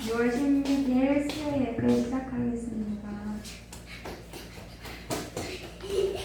6월 16일 수요일 예배 시작하겠습니다. 그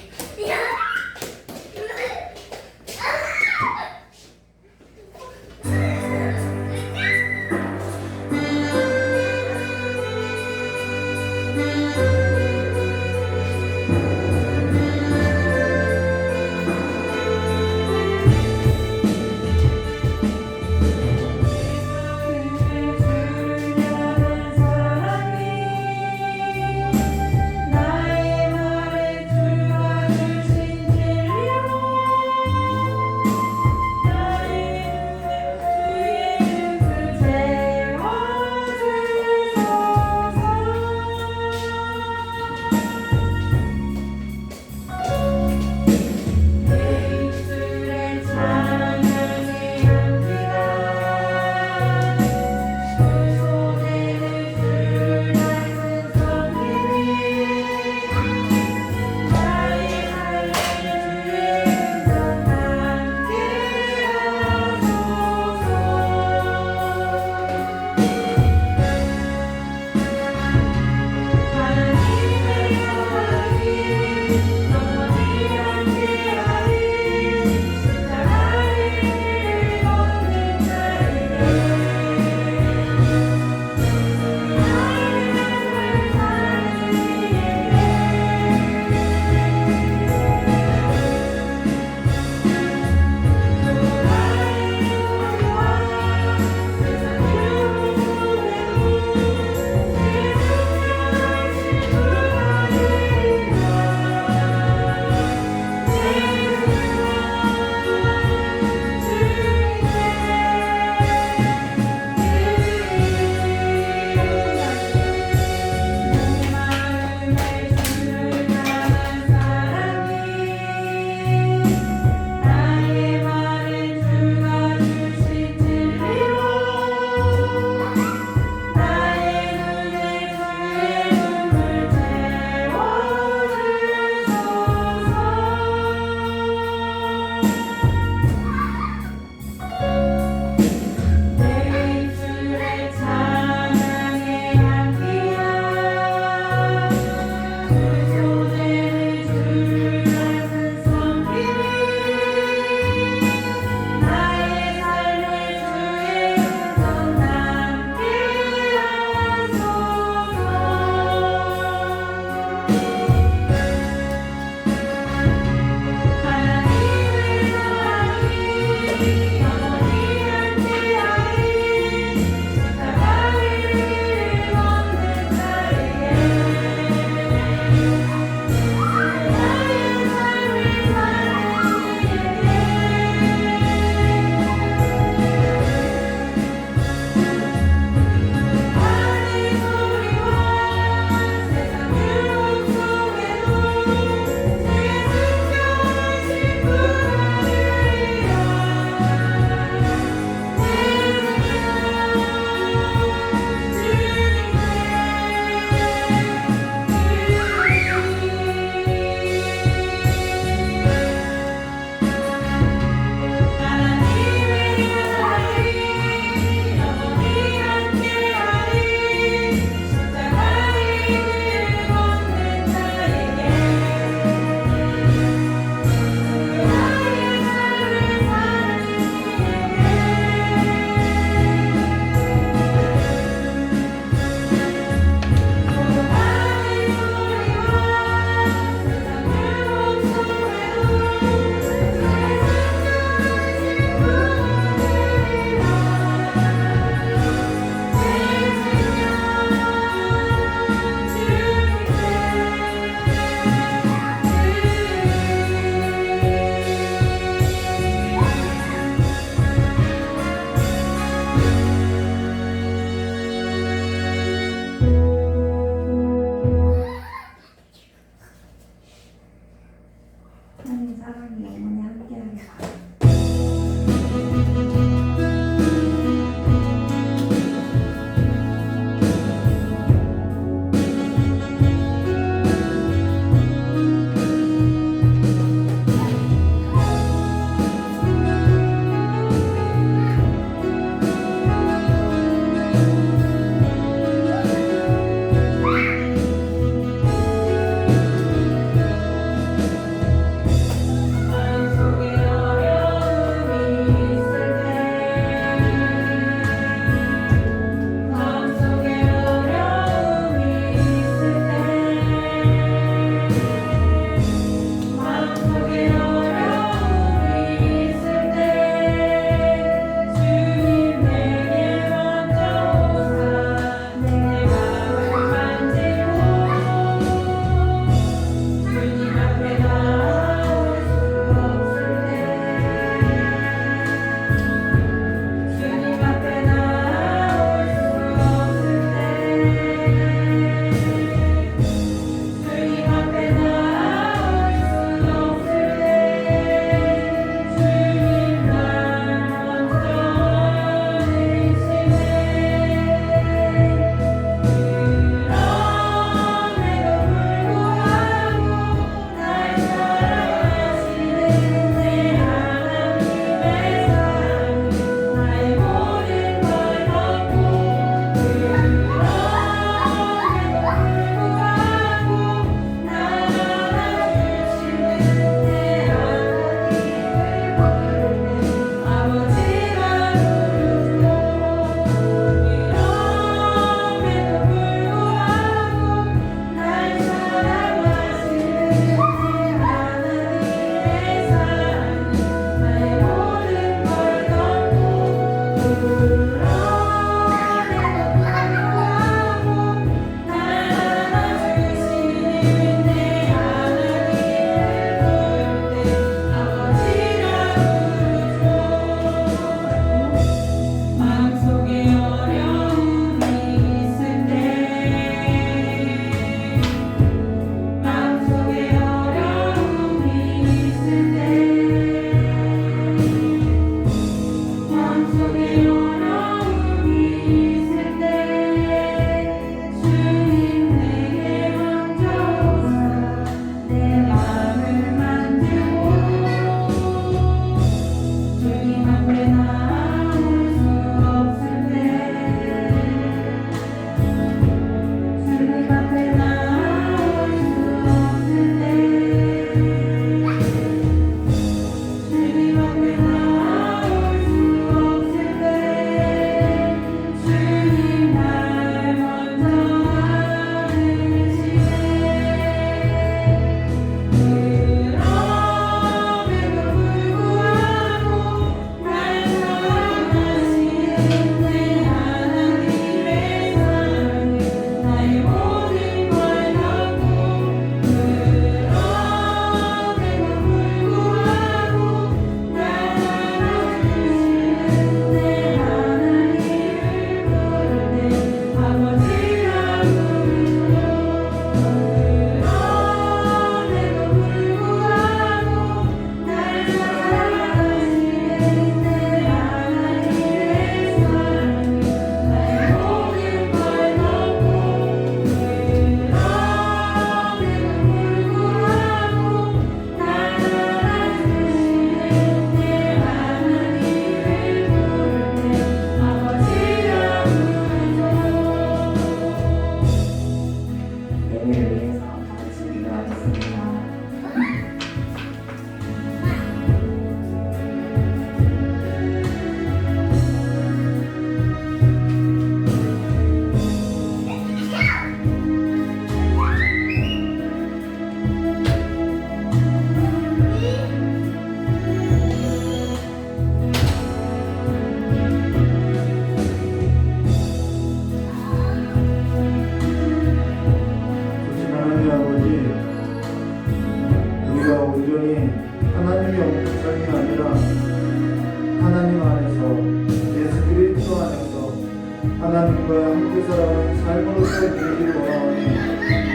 하나님과 함께 살아가는 삶으로서 되기를 원하오니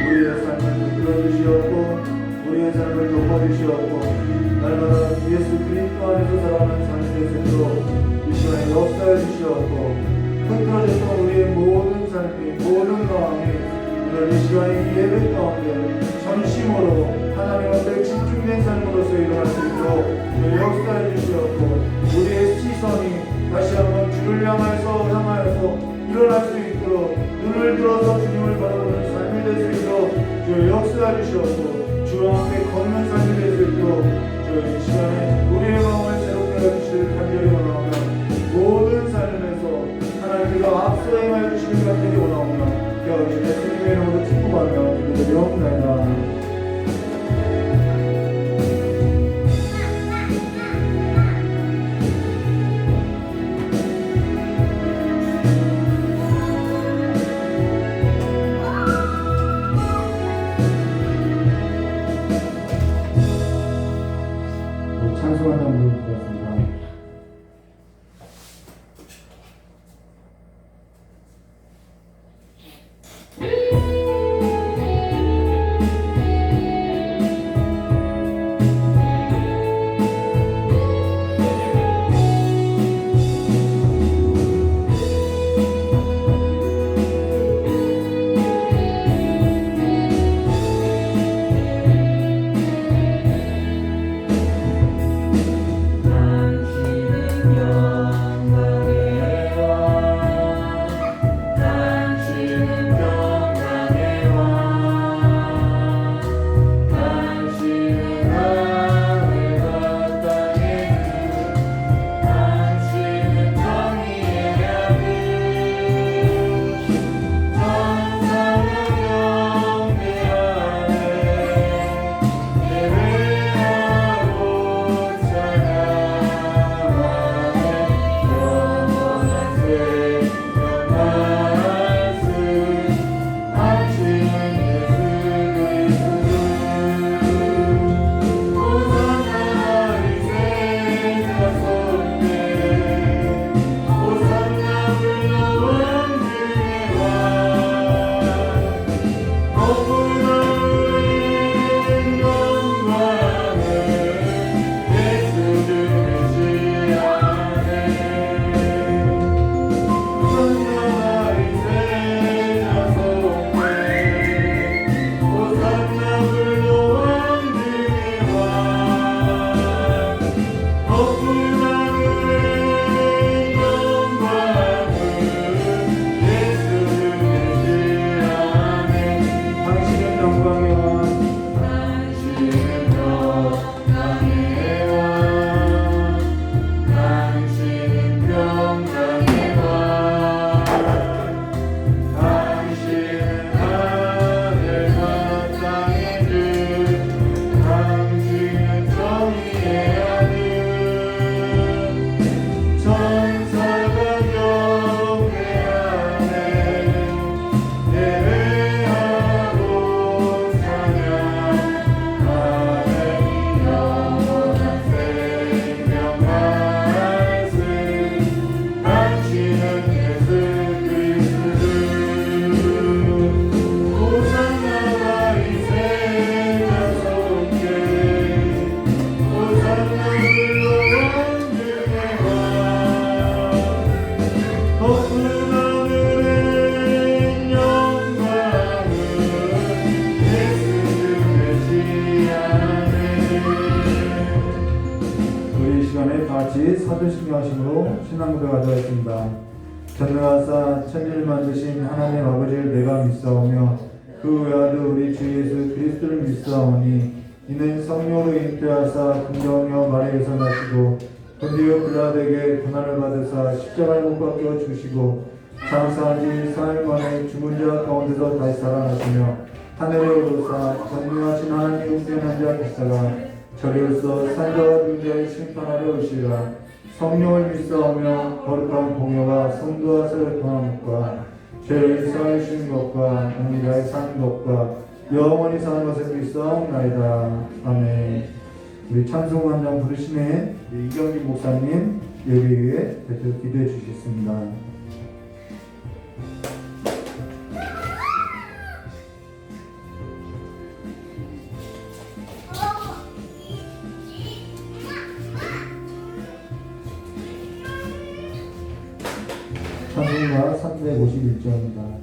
우리의 삶을 이끌어주시옵고 우리의 삶을 돕아주시옵고 날마다 예수 그리스도 안에서 살아가는 삶이 될 수 있도록 이 시간에 역사해 주시옵고 흐트러졌던 우리의 모든 삶이 모든 마음이 오늘 이 시간에 이 예배 가운데 전심으로 하나님 앞에 집중된 삶으로서 일어날 수 있도록 역사해 주시옵고 우리의 시선이 다시 한번 주를 향하여서 일어날 수 있도록 눈을 들어서 주님을 바라보는 삶이 될 수 있도록 주여 역사해 주시옵고 주 앞에 걷는 삶이 될 수 있도록 주여 이 시간에 우리의 마음을 새롭게 해주시길 간절히 원하오며 모든 삶에서 하나님께서 앞서 행하여 주시길 간절히 원하오며 되어주신 예수님의 이름으로 축복하며 기도드리옵나이다. 찬송한 장 부르겠습니다. 사도신경하심으로 신앙고백 가져왔습니다. 전능하사 천지를 만드신 하나님 아버지를 내가 믿사오며 그 외아들 우리 주 예수 그리스도를 믿사오니 이는 성령으로 잉태하사 금경여 마리아에서 나시고 본디오 빌라도에게 고난을 받으사 십자가에 못 박혀 주시고 장사한 지 사흘 만에 죽은 자 가운데서 다시 살아나시며 하늘에 오르사 전능하신 하나님 우편한 자 계시다가 저리로서 산자와 죽은 심판하려 오시리라. 성령을 믿사오며 거룩한 공효와 성도와 세를 통한 것과 죄를 사하여 주신 것과 공의자의 사는 것과 영원히 사는 것을 믿사옵나이다. 아멘. 우리 찬송 한 장 부르시네 이경기 목사님 예배 위에 대표 기도해 주시겠습니다. 찬송가 351조입니다.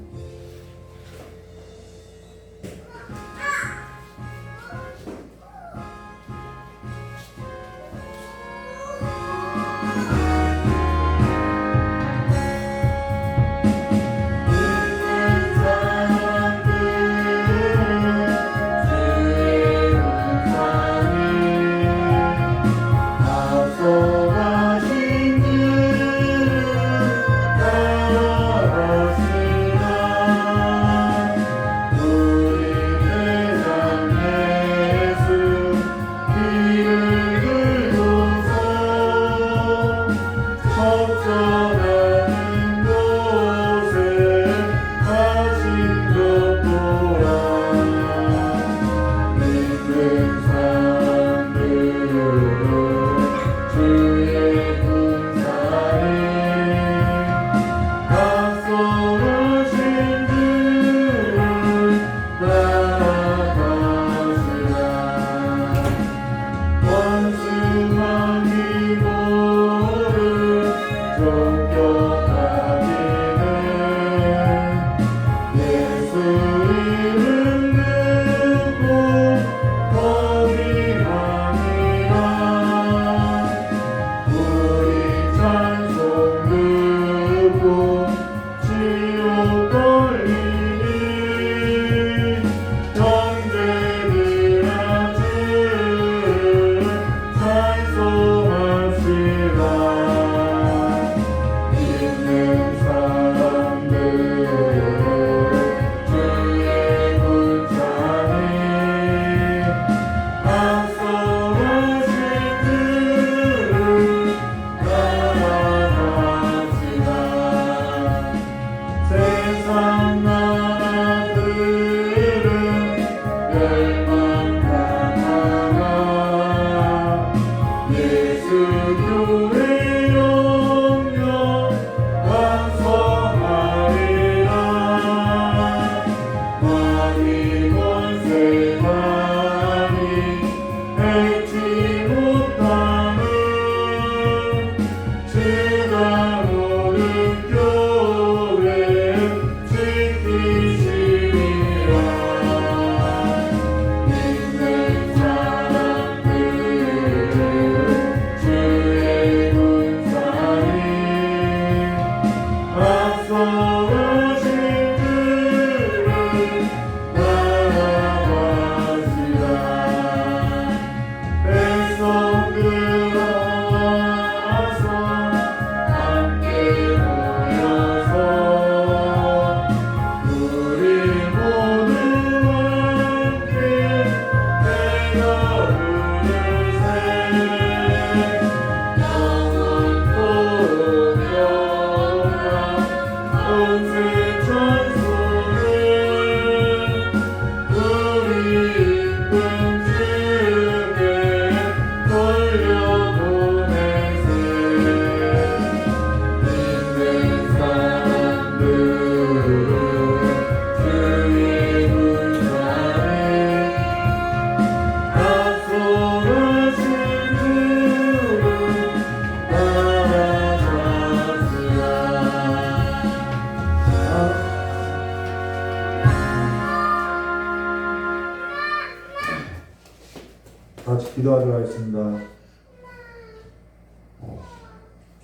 같이 기도하도록 하겠습니다.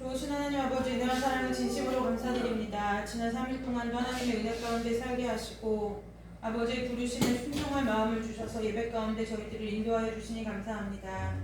좋으신 하나님 아버지 은혜와 사랑을 진심으로 감사드립니다. 지난 3일 동안도 하나님의 은혜 가운데 살게 하시고 아버지의 부르심에 순종할 마음을 주셔서 예배 가운데 저희들을 인도하여 주시니 감사합니다.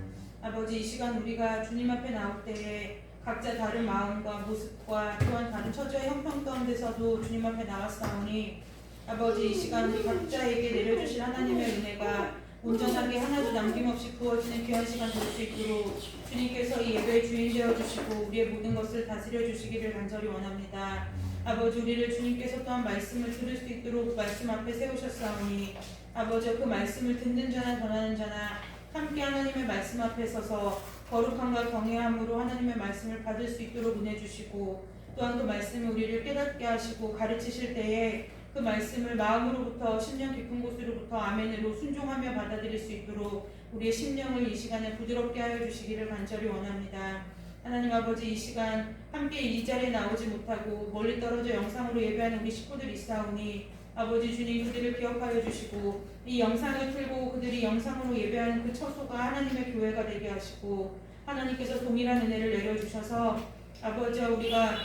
아버지 이 시간 우리가 주님 앞에 나올 때에 각자 다른 마음과 모습과 또한 다른 처지와 형편 가운데서도 주님 앞에 나왔사오니 아버지 이 시간 우리 각자에게 내려주신 하나님의 은혜가 온전하게 하나도 남김없이 부어지는 귀한 시간 될 수 있도록 주님께서 이 예배의 주인 되어주시고 우리의 모든 것을 다스려 주시기를 간절히 원합니다. 아버지 우리를 주님께서 또한 말씀을 들을 수 있도록 말씀 앞에 세우셨사오니 아버지 그 말씀을 듣는 자나 전하는 자나 함께 하나님의 말씀 앞에 서서 거룩함과 경외함으로 하나님의 말씀을 받을 수 있도록 은혜 주시고 또한 그 말씀이 우리를 깨닫게 하시고 가르치실 때에 그 말씀을 마음으로부터 심령 깊은 곳으로부터 아멘으로 순종하며 받아들일 수 있도록 우리의 심령을 이 시간에 부드럽게 하여 주시기를 간절히 원합니다. 하나님 아버지 이 시간 함께 이 자리에 나오지 못하고 멀리 떨어져 영상으로 예배하는 우리 식구들이 있사오니 아버지 주님 그들을 기억하여 주시고 이 영상을 틀고 그들이 영상으로 예배하는 그 처소가 하나님의 교회가 되게 하시고 하나님께서 동일한 은혜를 내려주셔서 아버지 우리가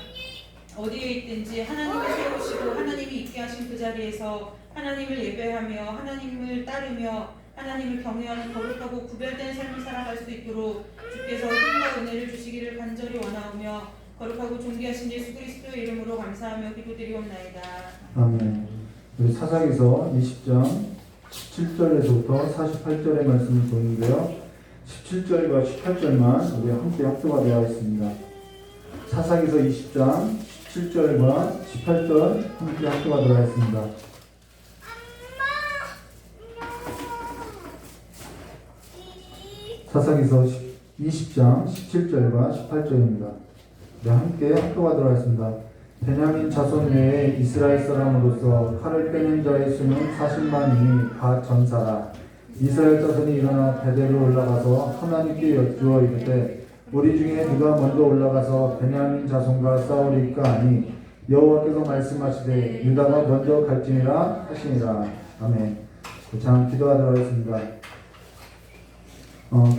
어디에 있든지 하나님을 세우시고 하나님이 있게 하신 그 자리에서 하나님을 예배하며 하나님을 따르며 하나님을 경외하는 거룩하고 구별된 삶을 살아갈 수 있도록 주께서 힘과 은혜를 주시기를 간절히 원하오며 거룩하고 존귀하신 예수 그리스도의 이름으로 감사하며 기도드리옵나이다. 아멘. 우리 사사기서 20장 17절에서부터 48절의 말씀을 보는데요. 17절과 18절만 우리 함께 합주가 되어 있습니다. 사사기서 20장 17절과 18절 함께 합주가 되어 있습니다. 사사기서 20장 17절과 18절입니다. 네, 함께 합주가 되어 있습니다. 베냐민 자손 외에 이스라엘 사람으로서 칼을 빼는 자의 수는 40만이니 다 전사라. 이스라엘 자손이 일어나 베델로 올라가서 하나님께 여쭈어 이르되 우리 중에 누가 먼저 올라가서 베냐민 자손과 싸우리까 하니 여호와께서 말씀하시되 유다가 먼저 갈지니라 하시니라. 아멘. 자, 기도하도록 하겠습니다.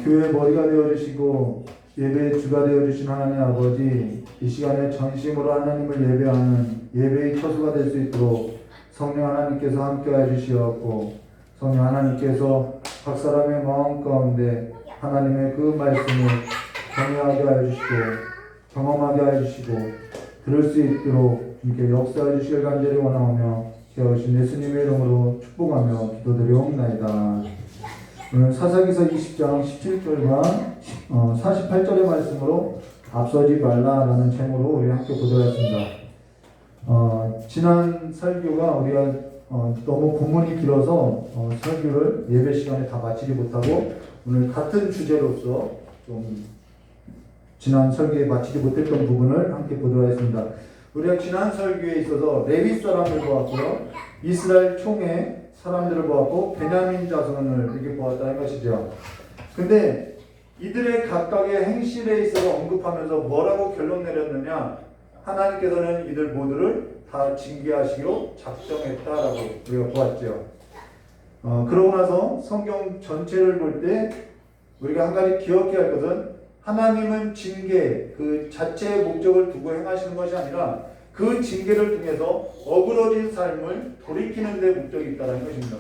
교회의 머리가 되어주시고 예배의 주가 되어주신 하나님 아버지, 이 시간에 전심으로 하나님을 예배하는 예배의 처소가 될 수 있도록 성령 하나님께서 함께해 주시옵고 성령 하나님께서 각 사람의 마음 가운데 하나님의 그 말씀을 경외하게 하여 주시고 경험하게 하여 주시고 들을 수 있도록 이렇게 역사해 주시길 간절히 원하오며 깨어오신 예수님의 이름으로 축복하며 기도드리옵나이다. 오늘 사사기서 20장 17절과 48절의 말씀으로 앞서지 말라라는 제목으로 우리 함께 보도록 하겠습니다. 지난 설교가 우리가 너무 본문이 길어서 설교를 예배 시간에 다 마치지 못하고 오늘 같은 주제로서 좀 지난 설교에 마치지 못했던 부분을 함께 보도록 하겠습니다. 우리가 지난 설교에 있어서 레위 사람을 보았고요, 이스라엘 총회 사람들을 보았고 베냐민 자손을 이렇게 보았다는 것이죠. 근데 이들의 각각의 행실에 있어서 언급하면서 뭐라고 결론 내렸느냐? 하나님께서는 이들 모두를 다 징계하시기로 작정했다라고 우리가 보았죠. 그러고 나서 성경 전체를 볼 때 우리가 한 가지 기억해야 할 것은 하나님은 징계 그 자체의 목적을 두고 행하시는 것이 아니라 그 징계를 통해서 어그러진 삶을 돌이키는 데 목적이 있다는 것입니다.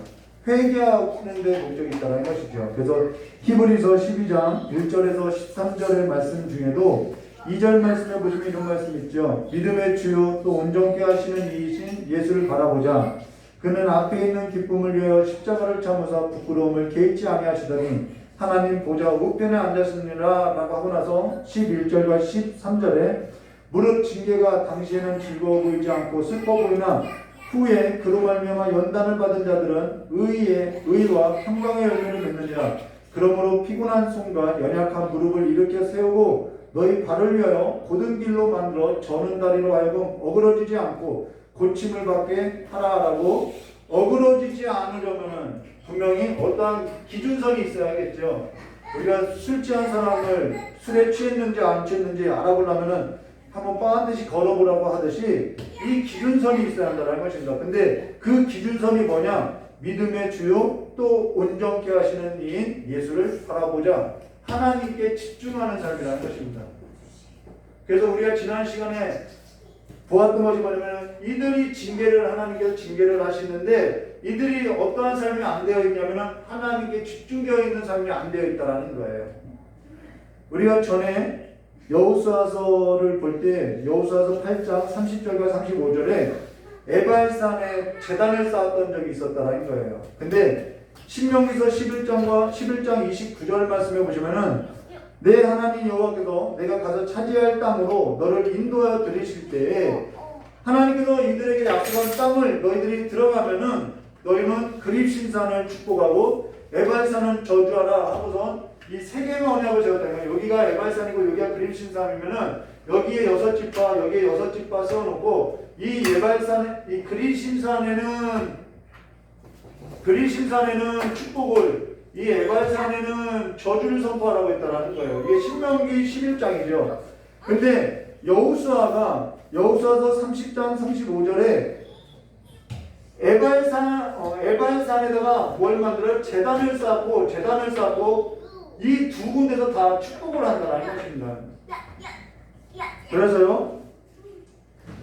회개하는 데 목적이 있다는 것이죠. 그래서 히브리서 12장 1절에서 13절의 말씀 중에도 2절 말씀에 보시면 이런 말씀이 있죠. 믿음의 주요 또 온전케 하시는 이이신 예수를 바라보자. 그는 앞에 있는 기쁨을 위하여 십자가를 참으사 부끄러움을 개의치 아니하시더니 하나님 보좌 우편에 앉았느니라 라고 하고 나서 11절과 13절에 무릇 징계가 당시에는 즐거워 보이지 않고 슬퍼 보이나 후에 그로 말미암아 연단을 받은 자들은 의와 평강의 열매를 맺느니라. 그러므로 피곤한 손과 연약한 무릎을 일으켜 세우고 너희 발을 위하여 곧은 길로 만들어 저는 다리로 하여금 어그러지지 않고 고침을 받게 하라라고. 어그러지지 않으려면은 분명히 어떠한 기준선이 있어야겠죠. 우리가 술 취한 사람을 술에 취했는지 안 취했는지 알아보려면은 한번 반드시 걸어보라고 하듯이 이 기준선이 있어야 한다는 것입니다. 근데 그 기준선이 뭐냐? 믿음의 주요 또 온전케 하시는 이인 예수를 바라보자. 하나님께 집중하는 삶이라는 것입니다. 그래서 우리가 지난 시간에 보았던 것이 뭐냐면 이들이 징계를 하나님께서 징계를 하시는데 이들이 어떠한 삶이 안 되어 있냐면 하나님께 집중되어 있는 삶이 안 되어 있다는 거예요. 우리가 전에 여호수아서를 볼 때 여호수아서 8장 30절과 35절에 에발산에 제단을 쌓았던 적이 있었다는 거예요. 근데 신명기서 11장 29절 말씀해 보시면은 내 하나님 여호와께서 내가 가서 차지할 땅으로 너를 인도하여 들이실 때에 하나님께서 이들에게 약속한 땅을 너희들이 들어가면은 너희는 그립신산을 축복하고 에발산은 저주하라 하고선 이 세 개의 언약을 세웠다는 거예요. 여기가 에발산이고 여기가 그립신산이면은 여기에 6지파 여기에 6지파 세워놓고 이 에발산 이 그립신산에는 축복을 이 에발산에는 저주를 선포하라고 했다라는 거예요. 이게 신명기 11장이죠. 근데 여호수아서 30장 35절에 에바의 산에다가 뭘 만들어요? 제단을 쌓고 이 두 군데서 다 축복을 한다는 것입니다. 그래서요,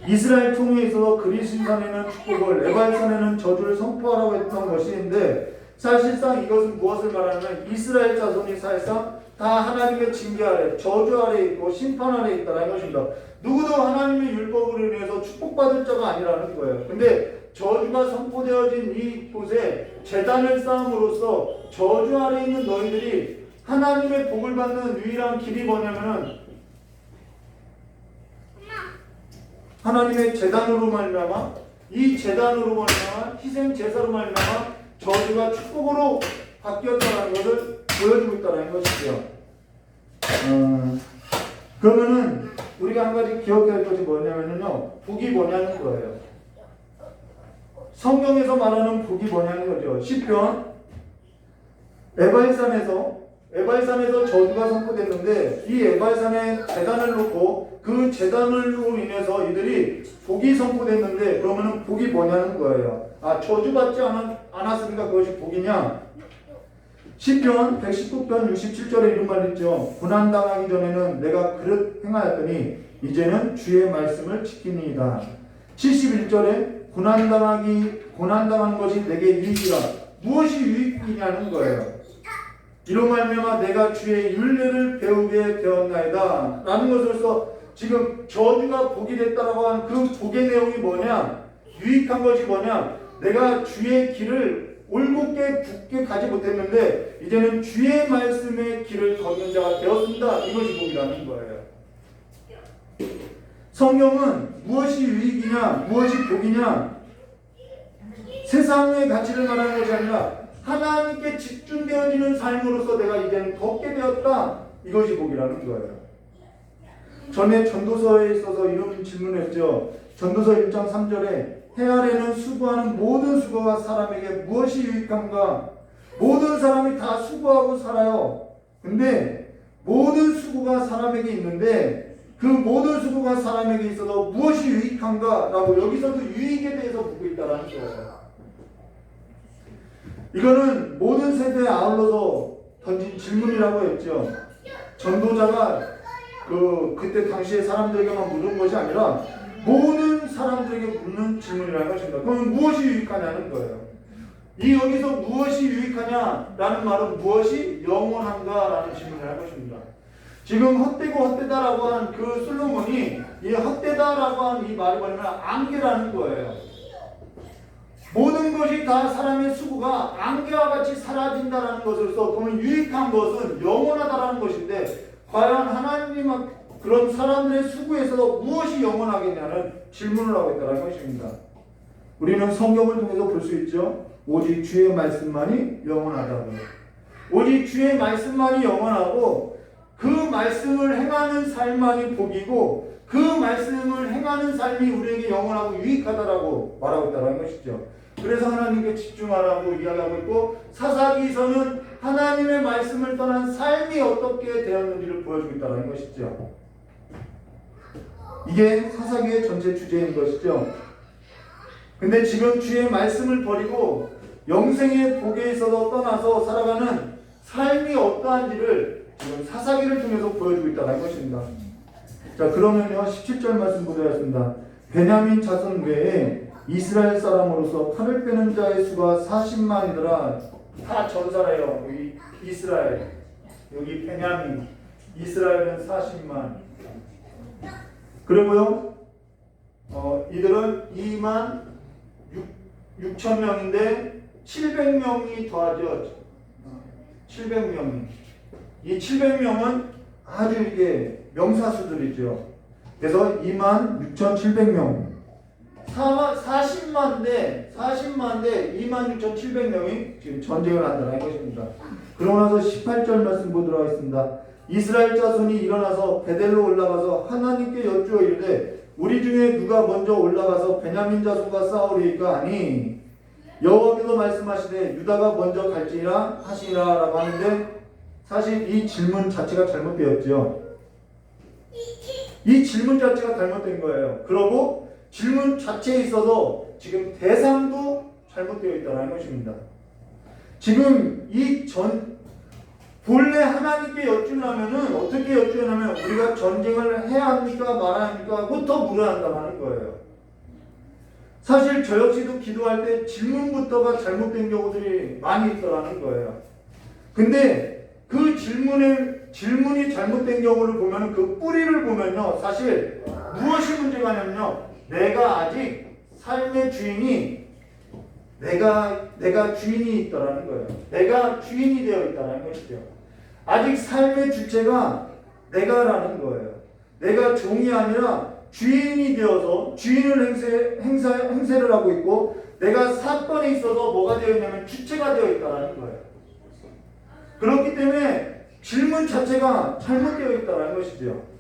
이스라엘 통일에 있어서 그리스인 산에는 축복을, 에바의 산에는 저주를 선포하라고 했던 것인데, 사실상 이것은 무엇을 말하냐면 이스라엘 자손이 사실상 다 하나님의 징계 아래, 저주 아래 있고 심판 아래 있다는 것입니다. 누구도 하나님의 율법을 인해서 축복받을 자가 아니라는 거예요. 근데 저주가 선포되어진 이곳에 제단을 쌓음으로써 저주 아래 있는 너희들이 하나님의 복을 받는 유일한 길이 뭐냐면은 하나님의 제단으로 말미암아, 이 제단으로 말미암아, 희생 제사로 말미암아 저주가 축복으로 바뀌었다는 것을 보여주고 있다는 것이죠. 그러면은 우리가 한 가지 기억해야 할 것이 뭐냐면요, 복이 뭐냐는 거예요. 성경에서 말하는 복이 뭐냐는 거죠. 시편 에발산에서 저주가 선포됐는데, 이 에발산에 제단을 놓고 그 제단으로 인해서 이들이 복이 선포됐는데, 그러면은 복이 뭐냐는 거예요. 저주받지 않았으니까 그것이 복이냐? 시편 119편 67절에 이런 말 있죠. 고난당하기 전에는 내가 그릇 행하였더니 이제는 주의 말씀을 지키니이다. 71절에 고난당한 것이 내게 유익이라. 무엇이 유익이냐는 거예요. 이로 말미암아 내가 주의 율례를 배우게 되었나이다 라는 것으로서 지금 저주가 복이 됐다라고 하는 그 복의 내용이 뭐냐, 유익한 것이 뭐냐, 내가 주의 길을 올곧게 굳게 가지 못했는데 이제는 주의 말씀의 길을 걷는 자가 되었습니다. 이것이 복이라는 거예요. 성경은 무엇이 유익이냐, 무엇이 복이냐, 세상의 가치를 말하는 것이 아니라 하나님께 집중되어지는 삶으로서 내가 이제는 걷게 되었다. 이것이 복이라는 거예요. 전에 전도서에 있어서 이런 질문을 했죠. 전도서 1장 3절에 해 아래는 수고하는 모든 수고가 사람에게 무엇이 유익한가? 모든 사람이 다 수고하고 살아요. 근데 모든 수고가 사람에게 있는데 그 모든 수고가 사람에게 있어도 무엇이 유익한가? 라고 여기서도 유익에 대해서 묻고 있다는 거예요. 이거는 모든 세대에 아울러서 던진 질문이라고 했죠. 전도자가 그때 당시에 사람들에게만 묻은 것이 아니라 모든 사람들에게 묻는 질문이라는 것입니다. 그럼 무엇이 유익하냐는 거예요. 이 여기서 무엇이 유익하냐라는 말은 무엇이 영원한가라는 질문이라는 것입니다. 지금 헛되고 헛되다라고 하는 그 솔로몬이 이 헛되다라고 하는 이 말이 뭐냐면 안개라는 거예요. 모든 것이 다 사람의 수고가 안개와 같이 사라진다라는 것으로서 보면 유익한 것은 영원하다라는 것인데, 과연 하나님은 그런 사람들의 수고에서도 무엇이 영원하겠냐는 질문을 하고 있다는 것입니다. 우리는 성경을 통해서 볼 수 있죠. 오직 주의 말씀만이 영원하다고. 오직 주의 말씀만이 영원하고 그 말씀을 행하는 삶만이 복이고 그 말씀을 행하는 삶이 우리에게 영원하고 유익하다라고 말하고 있다는 것이죠. 그래서 하나님께 집중하라고 이야기하고 있고, 사사기서는 하나님의 말씀을 떠난 삶이 어떻게 되었는지를 보여주고 있다는 것이죠. 이게 사사기의 전체 주제인 것이죠. 근데 지금 주의 말씀을 버리고 영생의 복에 있어서 떠나서 살아가는 삶이 어떠한지를 지금 사사기를 통해서 보여주고 있다는 것입니다. 자, 그러면요 17절 말씀 보도록 하겠습니다. 베냐민 자손 외에 이스라엘 사람으로서 칼을 빼는 자의 수가 40만이더라. 다 전사래요. 여기 이스라엘, 여기 베냐민, 이스라엘은 40만. 그리고요 이들은 2만 6천 명인데 700명이 더하죠. 700명이. 이 700명은 아주 이게 명사수들이죠. 그래서 26,700명. 40만 대 26,700명이 지금 전쟁을 한다는 것입니다. 그러고 나서 18절 말씀 보도록 하겠습니다. 이스라엘 자손이 일어나서 베델로 올라가서 하나님께 여쭈어 이르되 우리 중에 누가 먼저 올라가서 베냐민 자손과 싸우리이까 하니 여호와께서 말씀하시되 유다가 먼저 갈지니라 하시니라 라고 하는데, 사실 이 질문 자체가 잘못되었죠. 이 질문 자체가 잘못된 거예요. 그러고 질문 자체에 있어서 지금 대상도 잘못되어 있다는 것입니다. 지금 본래 하나님께 여쭈냐면은 어떻게 여쭈냐면 우리가 전쟁을 해야 합니까 말아야 합니까?부터 물어야 한다는 거예요. 사실 저 역시도 기도할 때 질문부터가 잘못된 경우들이 많이 있더라는 거예요. 근데 그 질문이 잘못된 경우를 보면 그 뿌리를 보면요, 사실 무엇이 문제가 냐면요, 내가 아직 삶의 주인이 내가 주인이 있더라는 거예요. 내가 주인이 되어 있다는 것이죠. 아직 삶의 주체가 내가라는 거예요. 내가 종이 아니라 주인이 되어서 주인을 행세를 하고 있고, 내가 사건에 있어서 뭐가 되어 있냐면 주체가 되어 있다는 거예요. 그렇기 때문에 질문 자체가 잘못되어 있다는 것이죠.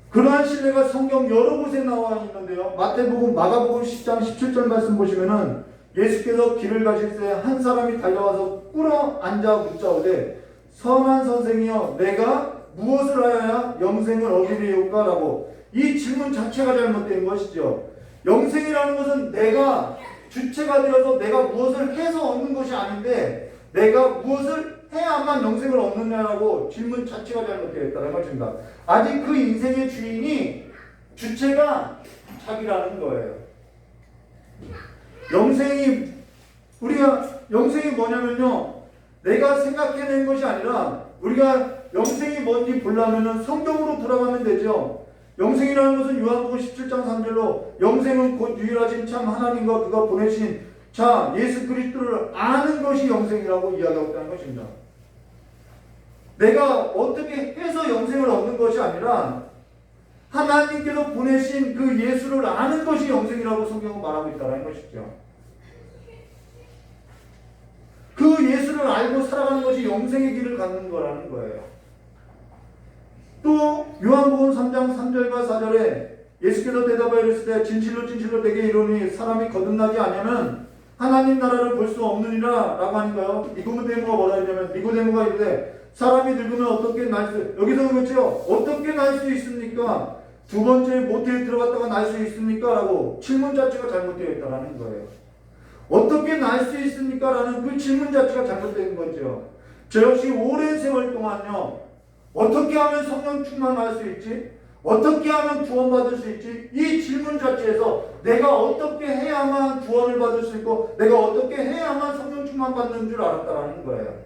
그러한 신뢰가 성경 여러 곳에 나와 있는데요. 마태복음, 마가복음 10장 17절 말씀 보시면은 예수께서 길을 가실 때 한 사람이 달려와서 꿇어 앉아 묻자오되 선한 선생이여 내가 무엇을 하여야 영생을 얻으리오까? 라고 이 질문 자체가 잘못된 것이죠. 영생이라는 것은 내가 주체가 되어서 내가 무엇을 해서 얻는 것이 아닌데 내가 무엇을 해야만 영생을 얻느냐라고 질문 자체가 잘못되어 있다는 것입니다. 아직 그 인생의 주인이 주체가 자기라는 거예요. 영생이 뭐냐면요, 내가 생각해낸 것이 아니라 우리가 영생이 뭔지 보려면 성경으로 돌아가면 되죠. 영생이라는 것은 요한복음 17장 3절로 영생은 곧 유일하신 참 하나님과 그가 보내신 자 예수 그리스도를 아는 것이 영생이라고 이야기하고 있다는 것입니다. 내가 어떻게 해서 영생을 얻는 것이 아니라 하나님께서 보내신 그 예수를 아는 것이 영생이라고 성경은 말하고 있다는 것이죠. 그 예수를 알고 살아가는 것이 영생의 길을 갖는 거라는 거예요. 또 요한복음 3장 3절과 4절에 예수께서 대답하여 이르시되 진실로 진실로 내게 이르노니 사람이 거듭나지 않으면 하나님 나라를 볼 수 없느니라 라고 하니까요. 니고데모가 뭐라 했냐면 니고데모가 이르되 사람이 늙으면 어떻게 날 수, 여기서 그렇죠. 어떻게 날 수 있습니까? 두 번째 모태에 들어갔다가 날 수 있습니까? 라고 질문 자체가 잘못되어 있다는 거예요. 어떻게 날 수 있습니까? 라는 그 질문 자체가 잘못된 거죠. 저 역시 오랜 세월 동안요, 어떻게 하면 성령 충만할 수 있지? 어떻게 하면 구원받을 수 있지? 이 질문 자체에서 내가 어떻게 해야만 구원을 받을 수 있고 내가 어떻게 해야만 성령 충만 받는 줄 알았다는 거예요.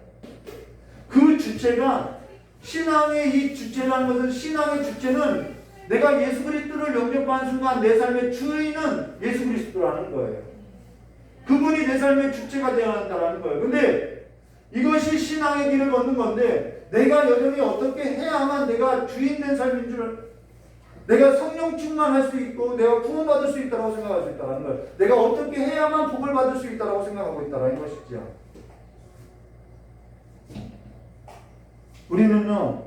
그 주체가 신앙의 이 주체라는 것은 신앙의 주체는 내가 예수 그리스도를 영접하는 순간 내 삶의 주인은 예수 그리스도라는 거예요. 그분이 내 삶의 주체가 되어야 한다는 거예요. 근데 이것이 신앙의 길을 걷는 건데 내가 여전히 어떻게 해야만 내가 주인 된 삶인 줄, 내가 성령 충만할 수 있고 내가 구원받을 수 있다고 생각할 수 있다는 거예요. 내가 어떻게 해야만 복을 받을 수 있다고 생각하고 있다는 것이죠. 우리는요,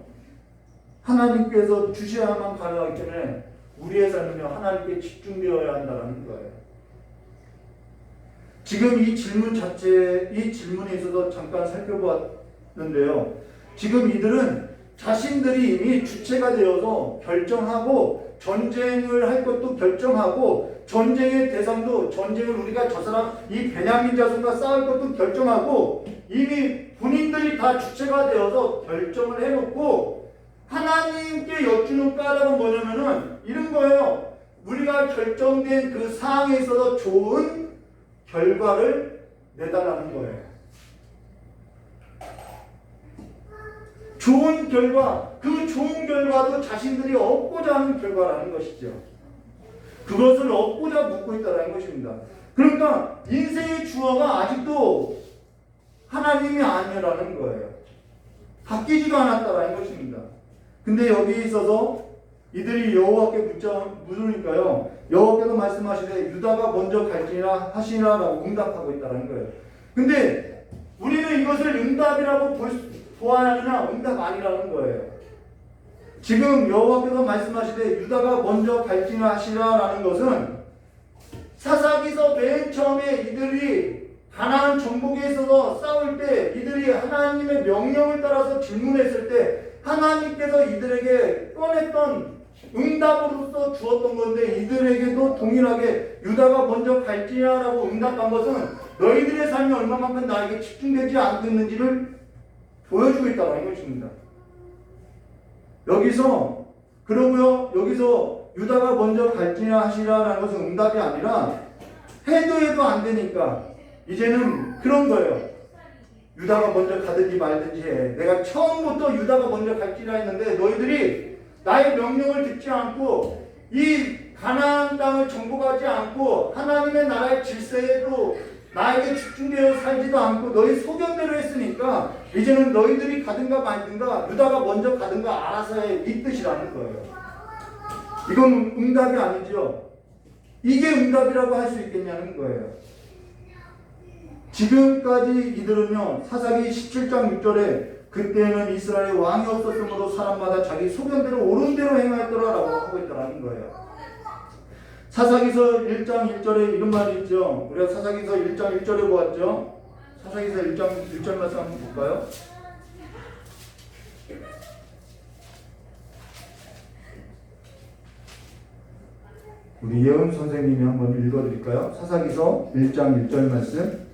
하나님께서 주셔야만 가능하기 때문에 우리의 삶은요, 하나님께 집중되어야 한다는 거예요. 지금 이 질문 자체, 이 질문에 있어서 잠깐 살펴보았는데요. 지금 이들은 자신들이 이미 주체가 되어서 결정하고 전쟁을 할 것도 결정하고 전쟁의 대상도 전쟁을 우리가 저 사람 이 베냐민 자손과 싸울 것도 결정하고 이미 본인들이 다 주체가 되어서 결정을 해놓고 하나님께 여쭈는 까닭은 뭐냐면은 이런 거예요. 우리가 결정된 그 사항에 있어서 좋은 결과를 내달라는 거예요. 좋은 결과, 그 좋은 결과도 자신들이 얻고자 하는 결과라는 것이죠. 그것을 얻고자 묻고 있다는 것입니다. 그러니까 인생의 주어가 아직도 하나님이 아니라는 거예요. 바뀌지가 않았다는 것입니다. 근데 여기 있어서 이들이 여호와께 물으니까요, 여호와께서 말씀하시되 유다가 먼저 갈지니라 하시니라라고 응답하고 있다는 거예요. 근데 우리는 이것을 응답이라고 보아야 하느냐, 응답 아니라는 거예요. 지금 여호와께서 말씀하시되 유다가 먼저 갈지니라 하시니라라는 것은 사사기서 맨 처음에 이들이 가나안 정복에 있어서 싸울 때 이들이 하나님의 명령을 따라서 질문했을 때 하나님께서 이들에게 꺼냈던 응답으로서 주었던 건데 이들에게도 동일하게 유다가 먼저 갈지냐라고 응답한 것은 너희들의 삶이 얼마만큼 나에게 집중되지 않고 있는지를 보여주고 있다는 것입니다. 여기서 유다가 먼저 갈지냐 하시라라는 것은 응답이 아니라 해도 안 되니까 이제는 그런 거예요. 유다가 먼저 가든지 말든지 해. 내가 처음부터 유다가 먼저 갈지라 했는데 너희들이 나의 명령을 듣지 않고 이 가나안 땅을 정복하지 않고 하나님의 나라의 질서에도 나에게 집중되어 살지도 않고 너희 소견대로 했으니까 이제는 너희들이 가든가 말든가 유다가 먼저 가든가 알아서 해. 이 뜻이라는 거예요. 이건 응답이 아니죠. 이게 응답이라고 할 수 있겠냐는 거예요. 지금까지 이들은요, 사사기 17장 6절에 그때는 이스라엘의 왕이 없었으므로 사람마다 자기 소견대로 옳은 대로 행하였더라라고 하고 있더라는 거예요. 사사기서 1장 1절에 이런 말이 있죠. 우리가 사사기서 1장 1절에 보았죠. 사사기서 1장 1절 말씀 한번 볼까요? 우리 예은 선생님이 한번 읽어드릴까요? 사사기서 1장 1절 말씀.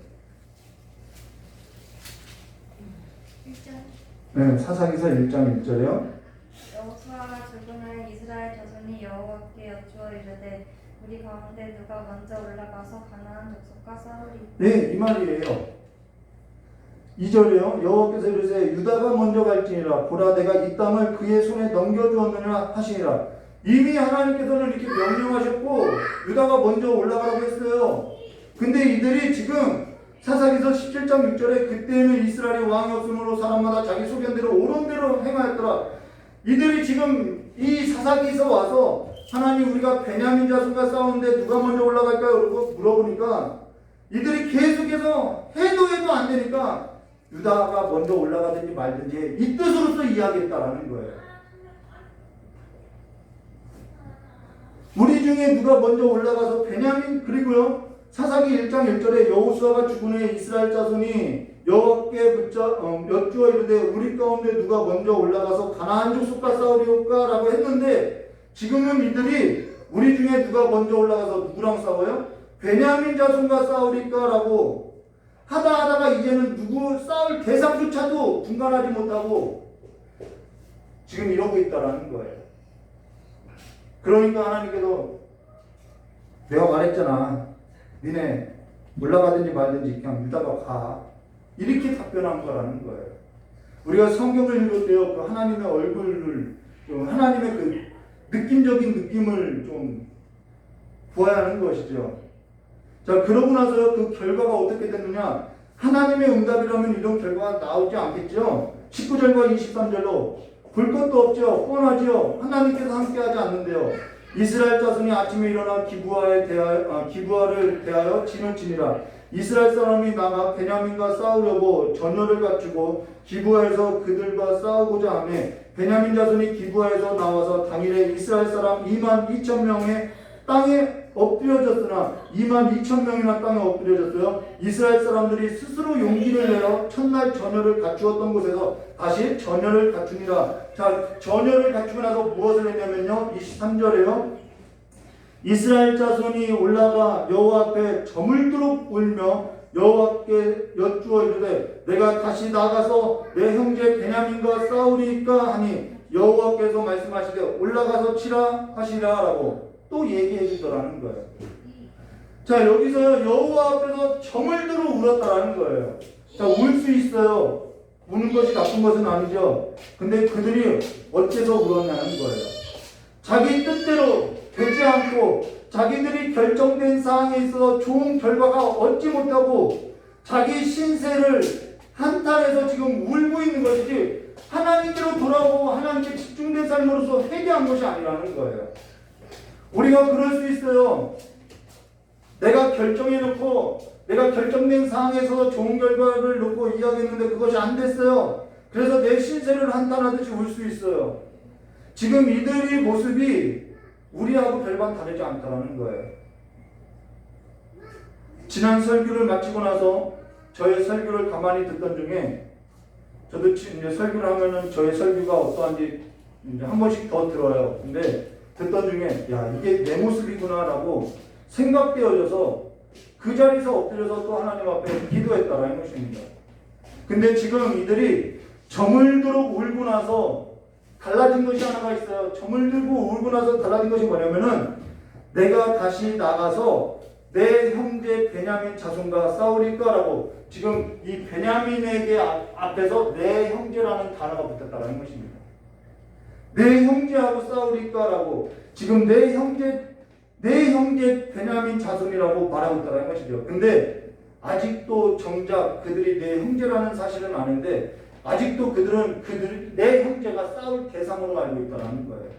네, 사사기서 1장 1절이요. 여호수아가 죽은 후에 이스라엘 자손이 여호와께 여쭈어 이르되 우리 가운데 누가 먼저 올라가서 가나안 족속과 싸우리. 네, 이 말이에요. 2절이요. 여호와께서 이르시되 유다가 먼저 갈지니라 보라 내가 이 땅을 그의 손에 넘겨주었느냐 하시니라. 이미 하나님께서는 이렇게 명령하셨고 유다가 먼저 올라가라고 했어요. 근데 이들이 지금 사사기서 17장 6절에 그때는 이스라엘의 왕이 없으므로 사람마다 자기 소견대로 옳은 대로 행하였더라. 이들이 지금 이 사사기에서 와서 하나님 우리가 베냐민 자손과 싸우는데 누가 먼저 올라갈까요? 그러고 물어보니까 이들이 계속해서 해도 안 되니까 유다가 먼저 올라가든지 말든지 이 뜻으로서 이야기했다라는 거예요. 우리 중에 누가 먼저 올라가서 베냐민 그리고요 사사기 1장 1절에 여호수아가 죽은 후에 이스라엘 자손이 여호와께 여쭈어 이르되 우리 가운데 누가 먼저 올라가서 가나안 족속과 싸우리오까 라고 했는데 지금은 이들이 우리 중에 누가 먼저 올라가서 누구랑 싸워요? 베냐민 자손과 싸우리까 라고 하다가 이제는 누구 싸울 대상조차도 분간하지 못하고 지금 이러고 있다라는 거예요. 그러니까 하나님께서 내가 말했잖아. 니네 올라가든지 말든지 그냥 유다가 가. 이렇게 답변한 거라는 거예요. 우리가 성경을 읽을 때요, 그 하나님의 얼굴을 좀 하나님의 그 느낌적인 느낌을 좀 보아야 하는 것이죠. 자, 그러고 나서요, 그 결과가 어떻게 됐느냐? 하나님의 응답이라면 이런 결과가 나오지 않겠죠? 19절과 23절로 볼 것도 없죠. 뻔하죠. 하나님께서 함께하지 않는데요. 이스라엘 자손이 아침에 일어나 기브아를 대하여 진을 치니라. 이스라엘 사람이 나가 베냐민과 싸우려고 전열을 갖추고 기브아에서 그들과 싸우고자 하며 베냐민 자손이 기브아에서 나와서 당일에 이스라엘 사람 22,000명의 땅에 엎드려졌으나 22,000명이나 땅에 엎드려졌어요. 이스라엘 사람들이 스스로 용기를 내어 첫날 전열을 갖추었던 곳에서 다시 전열을 갖추니라. 자, 전열을 갖추고 나서 무엇을 했냐면요, 23절에요. 이스라엘 자손이 올라가 여호와 앞에 저물도록 울며 여호와께 여쭈어 이르되 내가 다시 나가서 내 형제 베냐민과 싸우리까 하니 여호와께서 말씀하시되 올라가서 치라 하시라라고 또 얘기해 주더라는 거예요. 자, 여기서 여호와 앞에서 저물도록 울었다라는 거예요. 자, 울 수 있어요. 우는 것이 나쁜 것은 아니죠. 근데 그들이 어째서 울었냐는 거예요. 자기 뜻대로 되지 않고 자기들이 결정된 사항에 있어서 좋은 결과가 얻지 못하고 자기 신세를 한탄해서 지금 울고 있는 것이지 하나님께로 돌아오고 하나님께 집중된 삶으로서 회개한 것이 아니라는 거예요. 우리가 그럴 수 있어요. 내가 결정해놓고 내가 결정된 상황에서 좋은 결과를 놓고 이야기했는데 그것이 안 됐어요. 그래서 내 신세를 한탄하듯이 울 수 있어요. 지금 이들의 모습이 우리하고 별반 다르지 않다는 거예요. 지난 설교를 마치고 나서 저의 설교를 가만히 듣던 중에 저도 이제 설교를 하면은 저의 설교가 어떠한지 이제 한 번씩 더 들어요. 근데 듣던 중에 야 이게 내 모습이구나라고 생각되어져서 그 자리에서 엎드려서 또 하나님 앞에 기도했다라는 것입니다. 근데 지금 이들이 점을 들어 울고 나서 달라진 것이 하나가 있어요. 점을 들고 울고 나서 달라진 것이 뭐냐면은 내가 다시 나가서 내 형제 베냐민 자손과 싸우리까라고 지금 이 베냐민에게 앞에서 내 형제라는 단어가 붙었다라는 것입니다. 내 형제하고 싸우리까라고 지금 내 형제 베냐민 자손이라고 말하고 있다는 것이죠. 근데 아직도 정작 그들이 내 형제라는 사실은 아는데 아직도 그들은 내 형제가 싸울 대상으로 알고 있다는 거예요.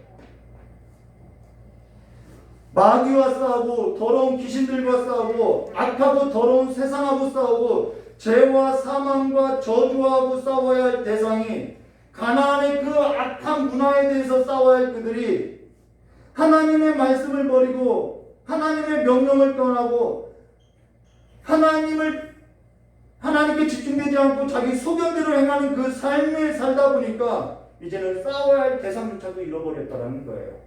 마귀와 싸우고 더러운 귀신들과 싸우고 악하고 더러운 세상하고 싸우고 죄와 사망과 저주하고 싸워야 할 대상이 가나안의 그 악한 문화에 대해서 싸워야 할 그들이 하나님의 말씀을 버리고 하나님의 명령을 떠나고 하나님께 집중되지 않고 자기 소견대로 행하는 그 삶을 살다 보니까 이제는 싸워야 할 대상조차도 잃어버렸다는 거예요.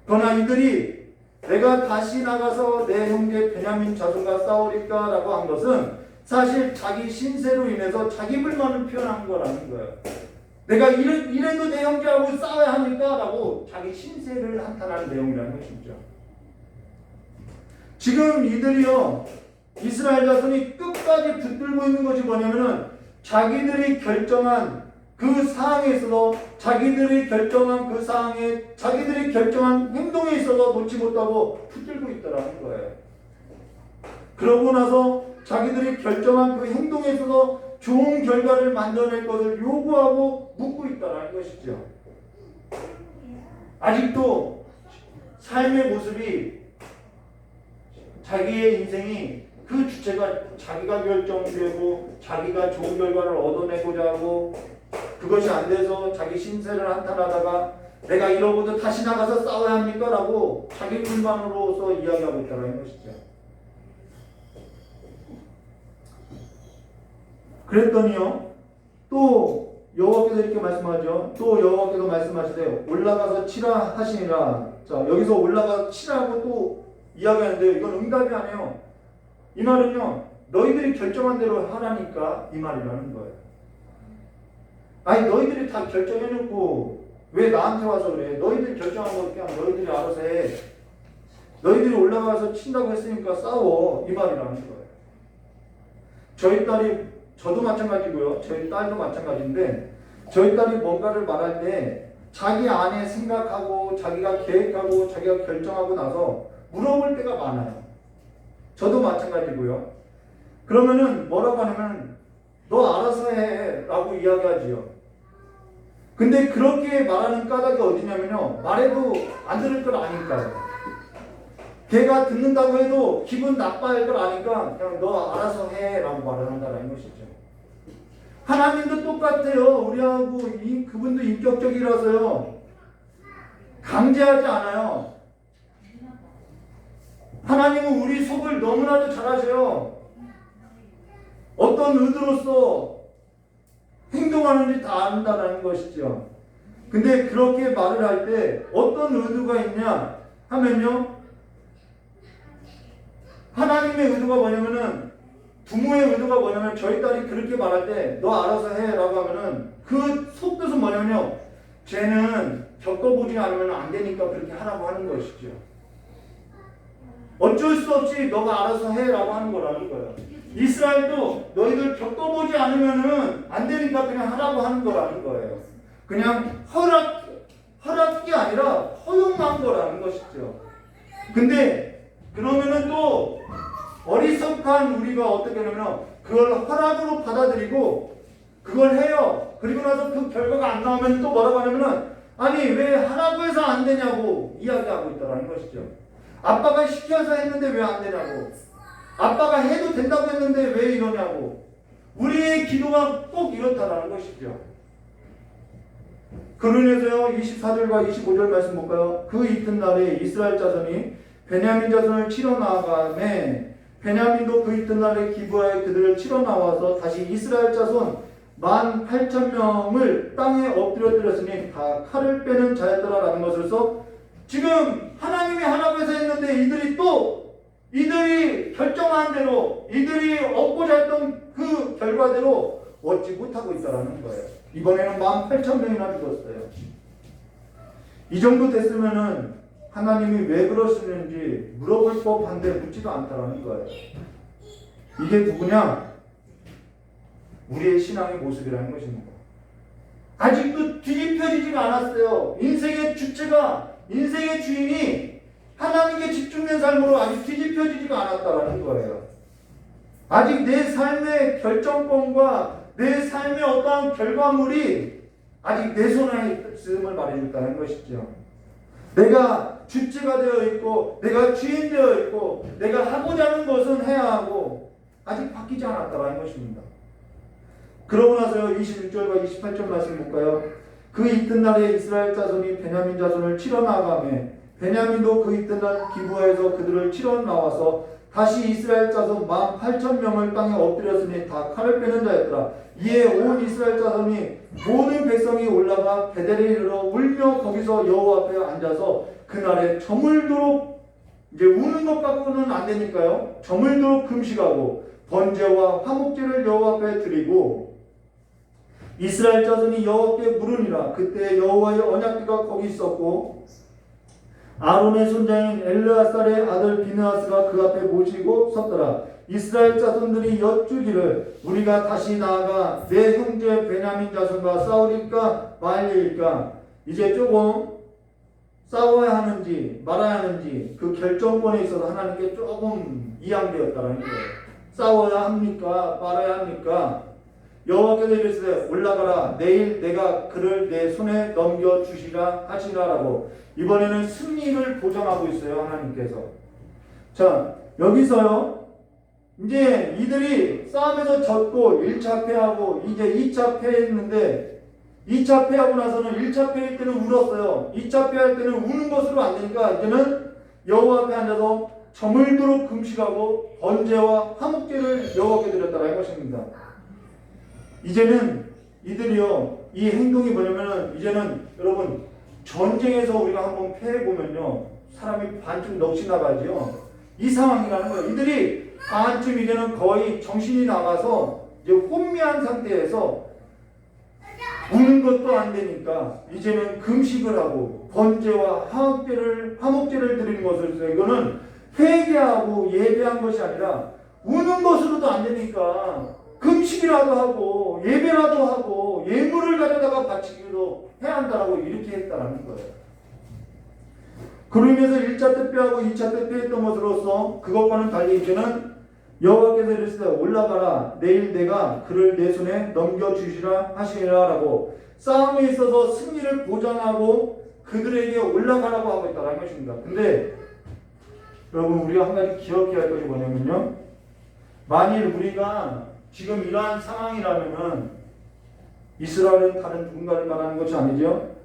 그러나 이들이 내가 다시 나가서 내 형제 베냐민 자손과 싸우리까 라고 한 것은 사실 자기 신세로 인해서 자기 불만을 표현한 거라는 거예요. 내가 이래도 내 형제하고 싸워야 하니까 라고 자기 신세를 한탄하는 내용이라는 것이죠. 지금 이들이요 이스라엘 자손이 끝까지 붙들고 있는 것이 뭐냐면은 자기들이 결정한 그 사항에 있어서 자기들이 결정한 행동에 있어서 놓지 못하고 붙들고 있더라는 거예요. 그러고 나서 자기들이 결정한 그 행동에 있어서 좋은 결과를 만들어낼 것을 요구하고 묻고 있다는 것이죠. 아직도 삶의 모습이 자기의 인생이 그 주체가 자기가 결정되고 자기가 좋은 결과를 얻어내고자 하고 그것이 안 돼서 자기 신세를 한탄하다가 내가 이러고도 다시 나가서 싸워야 합니까? 라고 자기 불만으로서 이야기하고 있다는 것이죠. 그랬더니요 또 여호와께서 이렇게 말씀하죠. 또 여호와께서 말씀하시되 올라가서 치라 하시니라. 자 여기서 올라가서 치라고 또 이야기하는데요. 이건 응답이 아니에요. 이 말은요 너희들이 결정한 대로 하라니까 이 말이라는 거예요. 아니 너희들이 다 결정해놓고 왜 나한테 와서 그래? 너희들이 결정한 거 그냥 너희들이 알아서 해. 너희들이 올라가서 친다고 했으니까 싸워 이 말이라는 거예요. 저희 딸이 저도 마찬가지고요. 저희 딸도 마찬가지인데 저희 딸이 뭔가를 말할 때 자기 안에 생각하고 자기가 계획하고 자기가 결정하고 나서 물어볼 때가 많아요. 저도 마찬가지고요. 그러면은 뭐라고 하냐면 너 알아서 해 라고 이야기하지요. 근데 그렇게 말하는 까닭이 어디냐면요 말해도 안 들을 걸 아니까요. 걔가 듣는다고 해도 기분 나빠할 걸 아니까 그냥 너 알아서 해 라고 말을 한다는 것이죠. 하나님도 똑같아요. 우리하고 그분도 인격적이라서요 강제하지 않아요. 하나님은 우리 속을 너무나도 잘 아셔요. 어떤 의도로서 행동하는지 다 안다라는 것이죠. 근데 그렇게 말을 할 때 어떤 의도가 있냐 하면요 하나님의 의도가 뭐냐면은 부모의 의도가 뭐냐면 저희 딸이 그렇게 말할 때 너 알아서 해 라고 하면은 그 속뜻은 뭐냐면요 쟤는 겪어보지 않으면 안 되니까 그렇게 하라고 하는 것이죠. 어쩔 수 없이 너가 알아서 해 라고 하는 거라는 거예요. 이스라엘도 너희들 겪어보지 않으면은 안 되니까 그냥 하라고 하는 거라는 거예요. 그냥 허락이 아니라 허용한 거라는 것이죠. 근데 그러면은 또 어리석한 우리가 어떻게 하냐면 그걸 허락으로 받아들이고 그걸 해요. 그리고 나서 그 결과가 안 나오면 또 뭐라고 하냐면은 아니 왜 하라고 해서 안 되냐고 이야기하고 있다는 것이죠. 아빠가 시켜서 했는데 왜 안 되냐고. 아빠가 해도 된다고 했는데 왜 이러냐고. 우리의 기도가 꼭 이렇다라는 것이죠. 그러면서요 24절과 25절 말씀 볼까요? 그 이튿날에 이스라엘 자손이 베냐민 자손을 치러 나아가매 베냐민도 그 이튿날에 기브아에 그들을 치러 나와서 다시 이스라엘 자손 18,000명을 땅에 엎드려뜨렸으니 다 칼을 빼는 자였더라라는 것으로서 지금 하나님이 하라고 해서 했는데 이들이 결정한 대로 이들이 얻고자 했던 그 결과대로 얻지 못하고 있다라는 거예요. 이번에는 18,000명이나 죽었어요. 이 정도 됐으면은 하나님이 왜 그러시는지 물어볼 법한데 묻지도 않다라는 거예요. 이게 누구냐? 우리의 신앙의 모습이라는 것입니다. 아직도 뒤집혀지지가 않았어요. 인생의 주체가, 인생의 주인이 하나님께 집중된 삶으로 아직 뒤집혀지지가 않았다라는 거예요. 아직 내 삶의 결정권과 내 삶의 어떠한 결과물이 아직 내 손에 있음을 말해줬다는 것이죠. 내가 주체가 되어 있고 내가 주인 되어 있고 내가 하고자 하는 것은 해야 하고 아직 바뀌지 않았다는 것입니다. 그러고 나서요 21절과 28절 말씀 볼까요? 그 이튿날에 이스라엘 자손이 베냐민 자손을 치러 나가매 베냐민도 그 이튿날 기브아에서 그들을 치러 나와서 다시 이스라엘 자손 18,000명을 땅에 엎드렸으니 다 칼을 빼는 자였더라. 이에 온 이스라엘 자손이 모든 백성이 올라가 베델에 이르러 울며 거기서 여호와 앞에 앉아서 그날에 저물도록 이제 우는 것 갖고는 안 되니까요. 저물도록 금식하고 번제와 화목제를 여호와 앞에 드리고 이스라엘 자손이 여호와께 물으니라. 그때 여호와의 언약궤가 거기 있었고 아론의 손자인 엘르아살의 아들 비느하스가 그 앞에 모시고 섰더라. 이스라엘 자손들이 여쭈기를 우리가 다시 나아가 내 형제 베냐민 자손과 싸우리까 말리일까. 이제 조금 싸워야 하는지 말아야 하는지 그 결정권에 있어서 하나님께 조금 이양되었다는 거예요. 싸워야 합니까 말아야 합니까? 여호와께서 이르시되 올라가라 내일 내가 그를 내 손에 넘겨주시라 하시라라고. 이번에는 승리를 보장하고 있어요 하나님께서. 자 여기서요 이제 이들이 싸움에서 졌고 1차 패하고 이제 2차 패했는데 2차 패하고 나서는 1차 패할 때는 울었어요. 2차 패할 때는 우는 것으로 안 되니까 이제는 여호와 앞에 앉아서 저물도록 금식하고 번제와 화목제를 여호와께 드렸다는 것입니다. 이제는 이들이요 이 행동이 뭐냐면은 이제는 여러분 전쟁에서 우리가 한번 패해보면요 사람이 반쯤 넋이 나가지요. 이 상황이라는 거예요. 이들이 반쯤 이제는 거의 정신이 나가서 이제 혼미한 상태에서 우는 것도 안 되니까 이제는 금식을 하고 번제와 화목제를 드리는 것으로서 이거는 회개하고 예배한 것이 아니라 우는 것으로도 안 되니까 금식이라도 하고 예배라도 하고 예물을 가져다가 바치기도 해야 한다라고 이렇게 했다라는 거예요. 그로 인해서 1차 때 패하고 2차 때 패했던 것으로서 그것과는 달리 이제는 여호와께서 이르시되 올라가라 내일 내가 그를 내 손에 넘겨주시라 하시리라라고 싸움에 있어서 승리를 보장하고 그들에게 올라가라고 하고 있다는 것입니다. 근데 여러분 우리가 한 가지 기억해야 할 것이 뭐냐면요 만일 우리가 지금 이러한 상황이라면은 이스라엘은 다른 누군가를 말하는 것이 아니죠.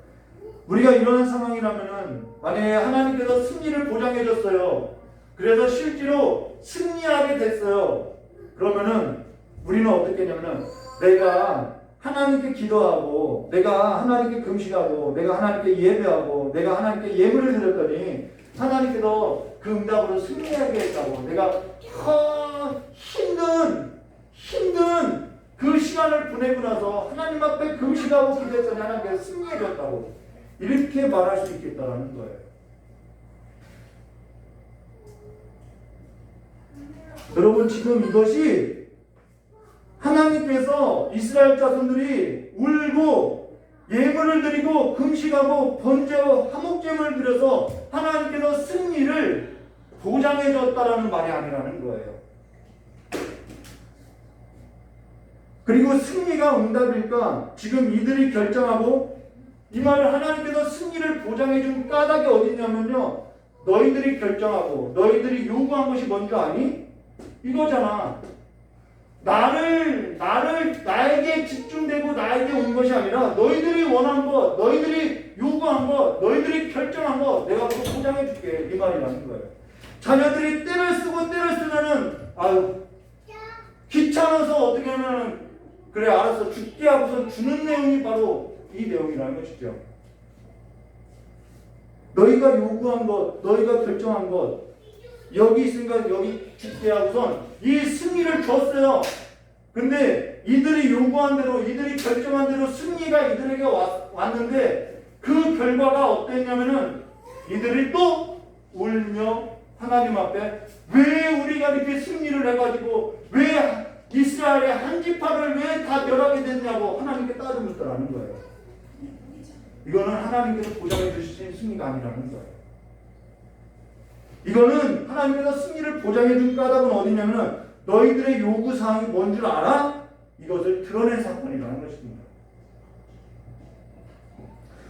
우리가 이러한 상황이라면은 만약에 하나님께서 승리를 보장해 줬어요. 그래서 실제로 승리하게 됐어요. 그러면은 우리는 어떻게 했냐면은 내가 하나님께 기도하고 내가 하나님께 금식하고 내가 하나님께 예배하고 내가 하나님께 예물을 드렸더니 하나님께서 그 응답으로 승리하게 했다고 내가 힘든 그 시간을 보내고 나서 하나님 앞에 금식하고 기도했더니 하나님께서 승리해 줬다고 이렇게 말할 수 있겠다라는 거예요. 여러분 지금 이것이 하나님께서 이스라엘 자손들이 울고 예물을 드리고 금식하고 번제와 화목제물을 드려서 하나님께서 승리를 보장해 줬다라는 말이 아니라는 거예요. 그리고 승리가 응답일까? 지금 이들이 결정하고 이 말을 하나님께서 승리를 보장해 준 까닭이 어디 있냐면요 너희들이 결정하고 너희들이 요구한 것이 뭔지 아니? 이거잖아. 나에게 집중되고 나에게 온 것이 아니라 너희들이 원한 것, 너희들이 요구한 것, 너희들이 결정한 것 내가 그거 보장해 줄게 이 말이라는 거예요. 자녀들이 때를 쓰고 때를 쓰면은 아유 귀찮아서 어떻게 하면은 그래 알았어 죽게 하고서 주는 내용이 바로 이 내용이라는 것이죠. 너희가 요구한 것, 너희가 결정한 것, 여기 있으니까 여기 죽게 하고선 이 승리를 줬어요. 근데 이들이 요구한 대로, 이들이 결정한 대로 승리가 이들에게 왔는데 그 결과가 어땠냐면은 이들이 또 울며 하나님 앞에 왜 우리가 이렇게 승리를 해가지고 왜 이스라엘의 한 지파를 왜 다 멸하게 됐냐고 하나님께 따져묻더라는 거예요. 이거는 하나님께서 보장해 주신 승리가 아니라는 거예요. 이거는 하나님께서 승리를 보장해 준 까닭은 어디냐면 너희들의 요구사항이 뭔 줄 알아? 이것을 드러낸 사건이라는 것입니다.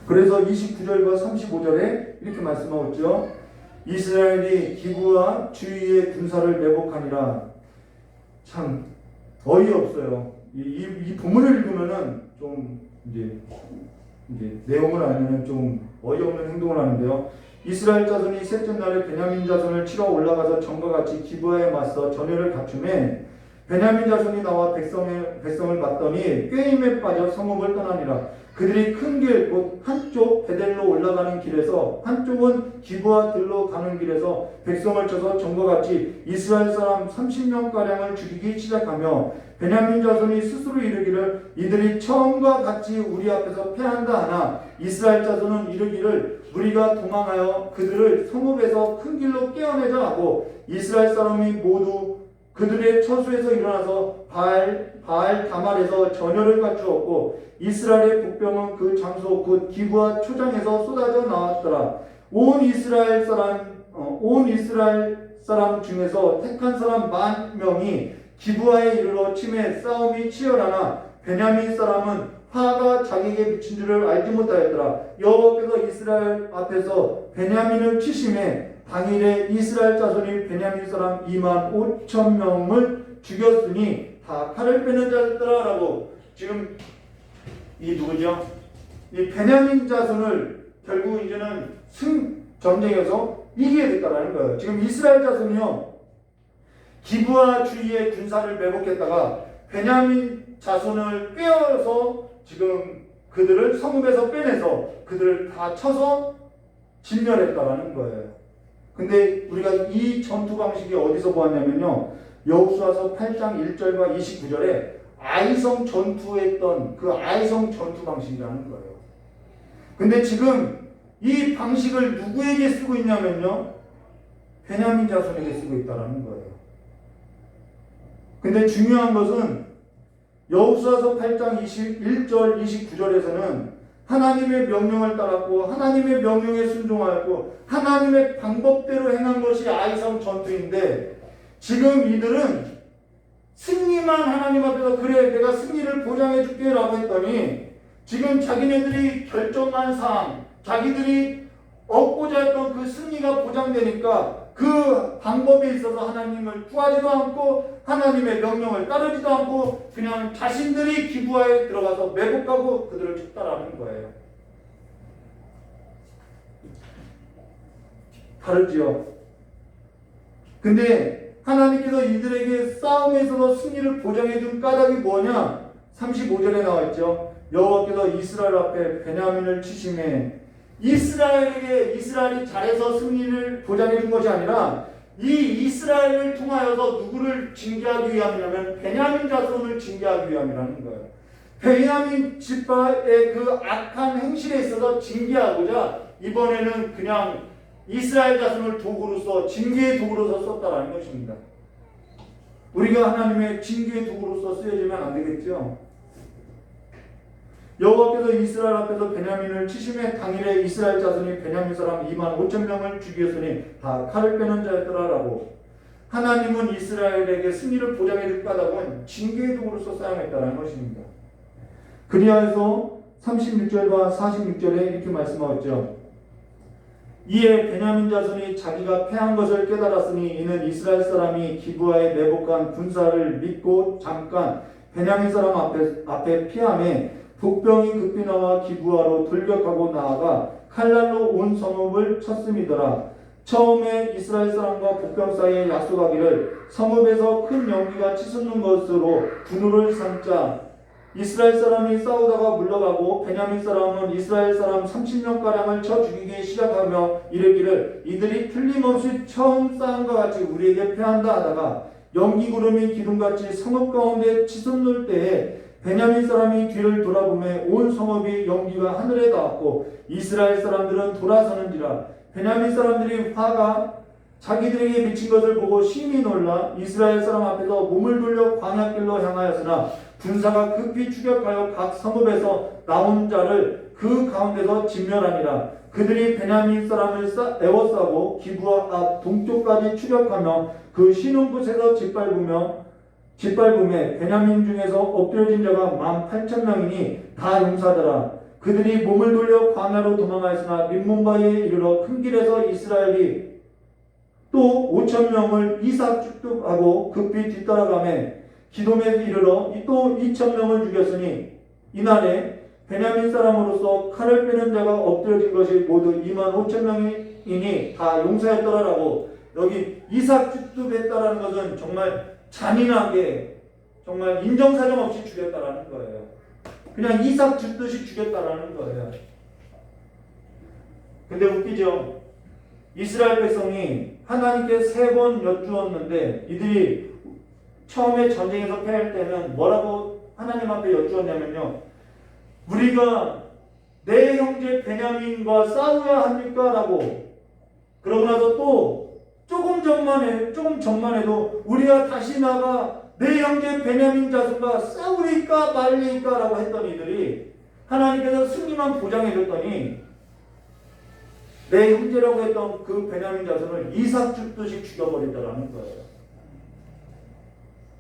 그래서 29절과 35절에 이렇게 말씀하고 있죠. 이스라엘이 기브와 주위의 군사를 매복하니라. 참 어이없어요. 이 본문을 읽으면은 좀 이제 내용을 알면 좀 어이없는 행동을 하는데요. 이스라엘 자손이 셋째 날에 베냐민 자손을 치러 올라가서 전과 같이 기브아에 맞서 전열을 갖추매 베냐민 자손이 나와 백성을 맞더니 꾀임에 빠져 성읍을 떠나니라. 그들이 큰 길 곧 한쪽 베델로 올라가는 길에서 한쪽은 기브아 들로 가는 길에서 백성을 쳐서 전과 같이 이스라엘 사람 30명가량을 죽이기 시작하며 베냐민 자손이 스스로 이르기를 이들이 처음과 같이 우리 앞에서 패한다 하나 이스라엘 자손은 이르기를 우리가 도망하여 그들을 성읍에서 큰 길로 깨어내자 하고 이스라엘 사람이 모두 그들의 처소에서 일어나서 바알 다말에서 전열을 갖추었고 이스라엘의 복병은 그 장소 곧 기브아 초장에서 쏟아져 나왔더라. 온 이스라엘 사람 중에서 택한 사람 10,000명이 기브아에 이르러 침에 싸움이 치열하나 베냐민 사람은 화가 자기에게 미친 줄을 알지 못하였더라. 여호와께서 이스라엘 앞에서 베냐민을 치심에 당일에 이스라엘 자손이 베냐민 사람 25,000명을 죽였으니 다 칼을 빼는 자였더라라고. 지금 이 누구죠? 이 베냐민 자손을 결국 이제는 전쟁에서 이기게 됐다라는 거예요. 지금 이스라엘 자손이요 기브아 주위의 군사를 매복했다가 베냐민 자손을 꿰어서 지금 그들을 성읍에서 빼내서 그들을 다 쳐서 진멸했다라는 거예요. 근데 우리가 이 전투 방식이 어디서 보았냐면요. 여호수아서 8장 1절과 29절에 아이성 전투했던 그 아이성 전투 방식이라는 거예요. 근데 지금 이 방식을 누구에게 쓰고 있냐면요. 베냐민 자손에게 쓰고 있다라는 거예요. 근데 중요한 것은 여호수아서 8장 21절 29절에서는 하나님의 명령을 따랐고 하나님의 명령에 순종하였고 하나님의 방법대로 행한 것이 아이성 전투인데 지금 이들은 승리만 하나님 앞에서 그래 내가 승리를 보장해 줄게 라고 했더니 지금 자기네들이 결정한 사항 자기들이 얻고자 했던 그 승리가 보장되니까 그 방법에 있어서 하나님을 구하지도 않고 하나님의 명령을 따르지도 않고 그냥 자신들이 기브아에 들어가서 매복하고 그들을 쳤다라는 거예요. 다르지요. 근데 하나님께서 이들에게 싸움에서 승리를 보장해 준 까닭이 뭐냐? 35절에 나와 있죠. 여호와께서 이스라엘 앞에 베냐민을 치심에 이스라엘이 잘해서 승리를 보장해 준 것이 아니라 이 이스라엘을 통하여서 누구를 징계하기 위함이냐면 베냐민 자손을 징계하기 위함이라는 거예요. 베냐민 지파의 그 악한 행실에 있어서 징계하고자 이번에는 그냥 이스라엘 자손을 도구로서 징계의 도구로서 썼다라는 것입니다. 우리가 하나님의 징계의 도구로서 쓰여지면 안 되겠죠. 여호와께서 이스라엘 앞에서 베냐민을 치심에 당일에 이스라엘 자손이 베냐민 사람 25,000명을 죽였으니 다 칼을 빼는 자였더라라고. 하나님은 이스라엘에게 승리를 보장해 줄 까닭은 징계의 도구로서 사용했다는 것입니다. 그리하여서 36절과 46절에 이렇게 말씀하고 있죠. 이에 베냐민 자손이 자기가 패한 것을 깨달았으니 이는 이스라엘 사람이 기브아에 매복한 군사를 믿고 잠깐 베냐민 사람 앞에 피함에 복병이 급히 나와 기브아로 돌격하고 나아가 칼날로 온 성읍을 쳤음이더라. 처음에 이스라엘 사람과 복병 사이에 약속하기를 성읍에서 큰 연기가 치솟는 것으로 분우를 삼자 이스라엘 사람이 싸우다가 물러가고 베냐민 사람은 이스라엘 사람 30명가량을 쳐 죽이기 시작하며 이르기를 이들이 틀림없이 처음 싸움과 같이 우리에게 패한다 하다가 연기 구름이 기둥같이 성읍 가운데 치솟는 때에 베냐민 사람이 뒤를 돌아보매 온 성읍이 연기가 하늘에 닿았고 이스라엘 사람들은 돌아서는지라. 베냐민 사람들이 화가 자기들에게 미친 것을 보고 심히 놀라 이스라엘 사람 앞에서 몸을 돌려 광야길로 향하였으나 군사가 급히 추격하여 각 성읍에서 나온 자를 그 가운데서 진멸하니라. 그들이 베냐민 사람을 에워싸고 기브아 앞 동쪽까지 추격하며 그 쉬는 곳에서 짓밟음에 베냐민 중에서 엎드려진 자가 18,000명이니 다 용사더라. 그들이 몸을 돌려 광야로 도망하였으나 림몬바에 이르러 큰 길에서 이스라엘이 또 5,000명을 이삭죽뚝하고 급히 뒤따라가매 기돔에 이르러 또 2,000명을 죽였으니 이날에 베냐민 사람으로서 칼을 빼는 자가 엎드려진 것이 모두 25,000명이니 다 용사였더라라고. 여기 이삭죽뚝했다라는 것은 정말 잔인하게 정말 인정사정 없이 죽였다라는 거예요. 그냥 이삭 죽듯이 죽였다라는 거예요. 근데 웃기죠? 이스라엘 백성이 하나님께 3번 여쭈었는데 이들이 처음에 전쟁에서 패할 때는 뭐라고 하나님 앞에 여쭈었냐면요. 우리가 내 형제 베냐민과 싸워야 합니까? 라고. 그러고 나서 또 조금 전만 해도 우리가 다시 나가 내 형제 베냐민 자손과 싸우리까 말리까 라고 했던 이들이 하나님께서 승리만 보장해줬더니 내 형제라고 했던 그 베냐민 자손을 이삭 죽듯이 죽여버리더라는 거예요.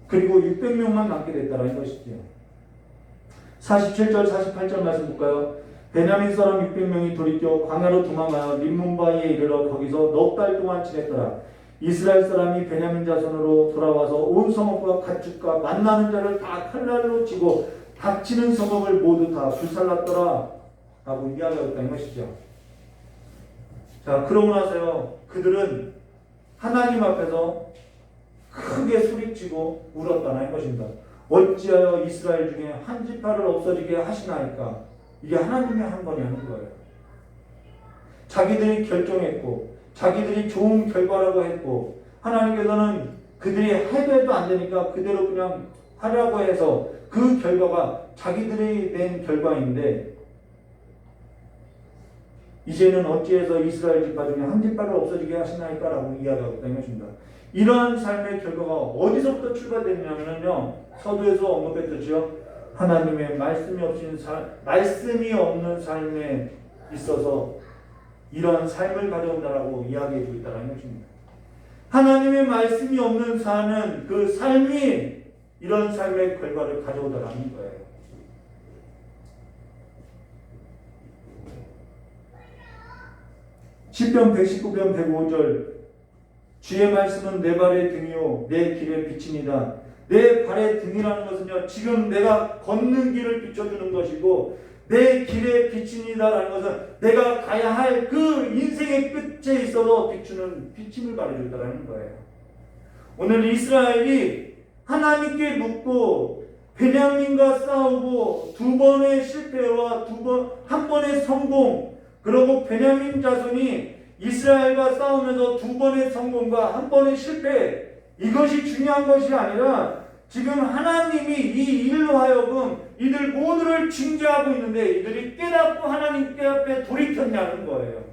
그리고 600명만 남게 됐다는 것이죠. 47절 48절 말씀 볼까요? 베냐민 사람 600명이 돌이켜 광야로 도망하여 림몬바에 이르러 거기서 넉 달 동안 지냈더라. 이스라엘 사람이 베냐민 자손으로 돌아와서 온 성읍과 가축과 만나는 자를 다 칼날로 치고 닥치는 성읍을 모두 다 불살랐더라 라고 이야기하고 있다는 것이죠. 자, 그러고 나서요, 그들은 하나님 앞에서 크게 소리치고 울었다는 것입니다. 어찌하여 이스라엘 중에 한 지파를 없어지게 하시나이까? 이게 하나님이 한 거냐는 거예요. 자기들이 결정했고 자기들이 좋은 결과라고 했고 하나님께서는 그들이 해도 안 되니까 그대로 그냥 하라고 해서 그 결과가 자기들이 낸 결과인데 이제는 어찌해서 이스라엘 지파 중에 한 지파를 없어지게 하시나이까? 라고 이야기하고 있다는 것입니다. 이러한 삶의 결과가 어디서부터 출발되냐면요, 서두에서 언급했듯이요, 하나님의 말씀이 없는 삶에 있어서 이러한 삶을 가져온다라고 이야기하고 있다는 것입니다. 하나님의 말씀이 없는 사는 그 삶이 이런 삶의 결과를 가져오더라는 거예요. 시편 119편 105절 주의 말씀은 내 발의 등이요 내 길의 빛입니다. 내 발의 등이라는 것은요, 지금 내가 걷는 길을 비춰주는 것이고 내 길의 빛입니다라는 것은 내가 가야 할 그 인생의 끝에 있어서 비추는 비침을 가려준다는 거예요. 오늘 이스라엘이 하나님께 묻고 베냐민과 싸우고 2번의 실패와 한 번의 성공, 그리고 베냐민 자손이 이스라엘과 싸우면서 2번의 성공과 한 번의 실패, 이것이 중요한 것이 아니라 지금 하나님이 이 일로 하여금 이들 모두를 징계하고 있는데 이들이 깨닫고 하나님께 앞에 돌이켰냐는 거예요.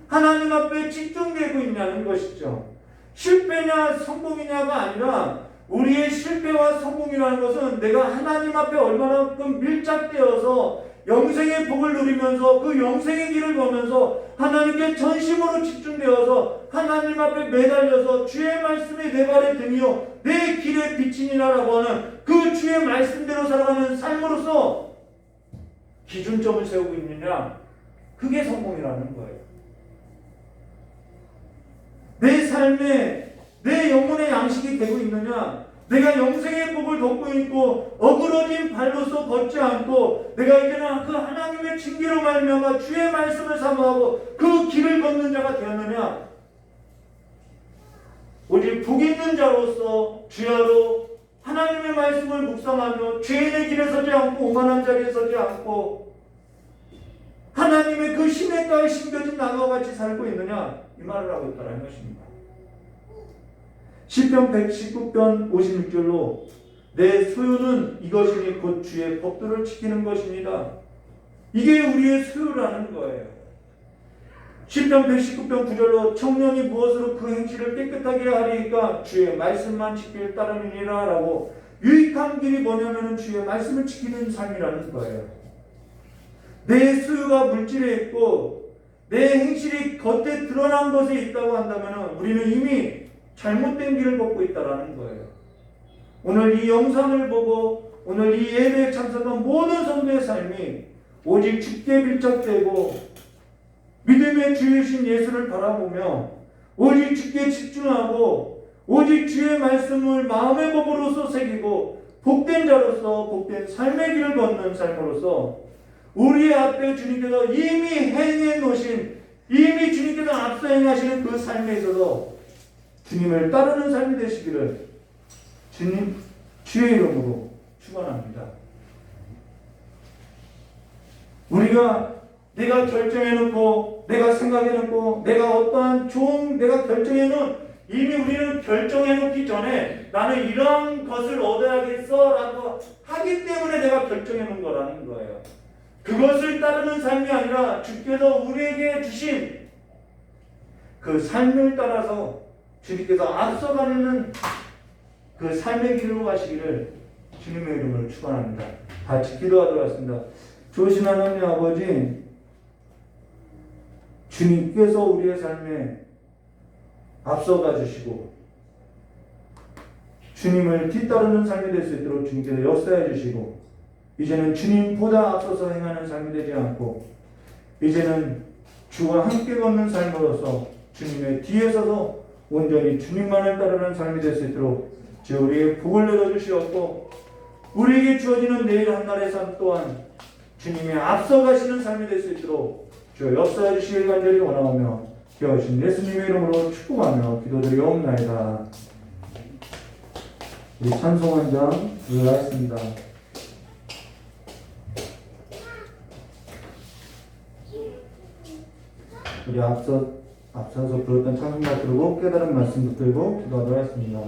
하나님 앞에 집중되고 있냐는 것이죠. 실패냐 성공이냐가 아니라 우리의 실패와 성공이라는 것은 내가 하나님 앞에 얼마나큼 밀착되어서 영생의 복을 누리면서 그 영생의 길을 거면서 하나님께 전심으로 집중되어서 하나님 앞에 매달려서 주의 말씀이 내 발의 등이요 내 길의 빛이니라라고 하는 그 주의 말씀대로 살아가는 삶으로서 기준점을 세우고 있느냐, 그게 성공이라는 거예요. 내 삶에 내 영혼의 양식이 되고 있느냐, 내가 영생의 복을 걷고 있고 어그러진 발로서 걷지 않고 내가 이제는 그 하나님의 징계로 말미암아 주의 말씀을 사모하고 그 길을 걷는 자가 되었느냐, 오직 복 있는 자로서 주야로 하나님의 말씀을 묵상하며 죄인의 길에 서지 않고 오만한 자리에 서지 않고 하나님의 그 시냇가에 심겨진 나무와 같이 살고 있느냐 이 말을 하고 있다는 것입니다. 시편 119편 56절로 내 소유는 이것이니 곧 주의 법도를 지키는 것입니다. 이게 우리의 소유라는 거예요. 시편 119편 9절로 청년이 무엇으로 그 행실을 깨끗하게 하리까 주의 말씀만 지킬 따름이니라 라고 유익한 길이 뭐냐면 주의 말씀을 지키는 삶이라는 거예요. 내 소유가 물질에 있고 내 행실이 겉에 드러난 것에 있다고 한다면 우리는 이미 잘못된 길을 걷고 있다는 거예요. 오늘 이 영상을 보고 오늘 이 예배에 참석한 모든 성도의 삶이 오직 주께 밀착되고 믿음의 주이신 예수를 바라보며 오직 주께 집중하고 오직 주의 말씀을 마음의 법으로서 새기고 복된 자로서 복된 삶의 길을 걷는 삶으로서 우리 앞에 주님께서 이미 행해 놓으신 이미 주님께서 앞서 행하시는 그 삶에 있어서 주님을 따르는 삶이 되시기를 주님 주의 이름으로 축원합니다. 내가 결정해놓고 내가 생각해놓고 내가 어떠한 내가 결정해놓은 이미 우리는 결정해놓기 전에 나는 이런 것을 얻어야겠어 라고 하기 때문에 내가 결정해놓은 거라는 거예요. 그것을 따르는 삶이 아니라 주께서 우리에게 주신 그 삶을 따라서 주님께서 앞서가는 그 삶의 길로 가시기를 주님의 이름으로 축원합니다. 같이 기도하도록 하겠습니다. 좋으신 하나님 아버지, 주님께서 우리의 삶에 앞서가 주시고 주님을 뒤따르는 삶이 될 수 있도록 주님께서 역사해 주시고 이제는 주님보다 앞서서 행하는 삶이 되지 않고 이제는 주와 함께 걷는 삶으로서 주님의 뒤에 서서 온전히 주님만을 따르는 삶이 될 수 있도록 주 우리의 복을 내려주시옵고 우리에게 주어지는 내일 한날의 삶 또한 주님의 앞서가시는 삶이 될 수 있도록 주 역사해 주시길 간절히 원하오며 기어하신 예수님의 이름으로 축복하며 기도드리옵나이다. 우리 찬송 한 장 부르겠습니다. 우리 앞서서 불렀던 찬송가 부르고 깨달은 말씀 붙들고 기도하도록 하겠습니다.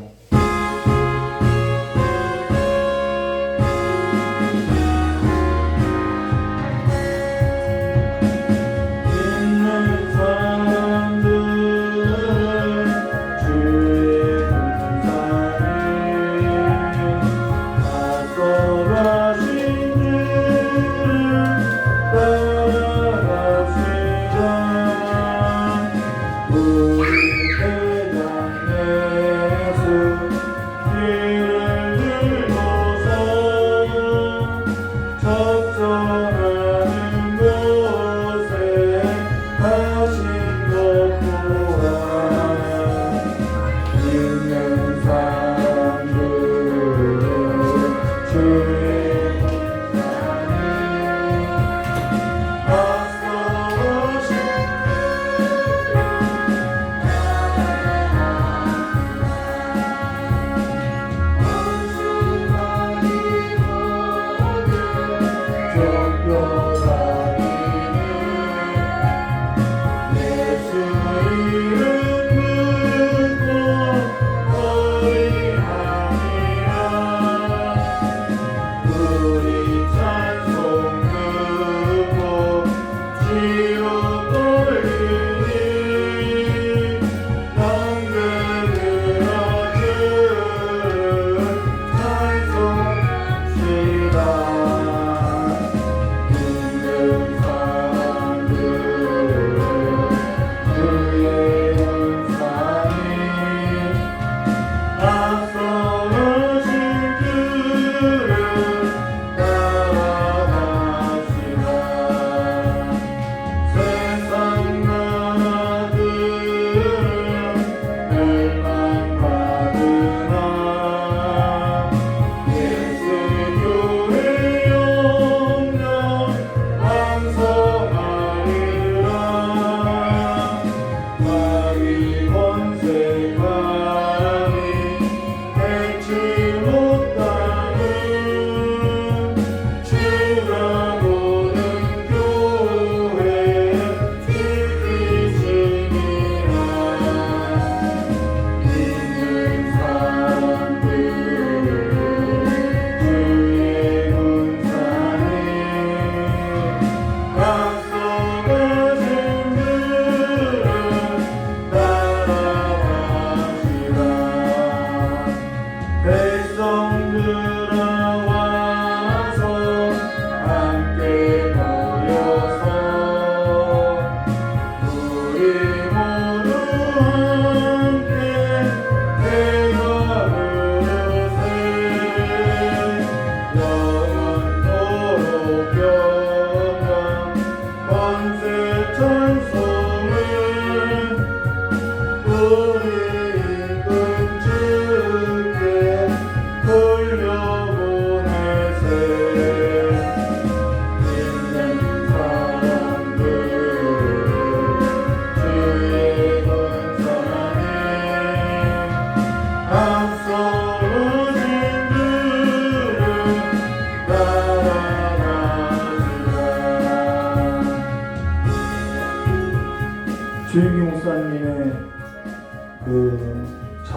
우리 대장 예수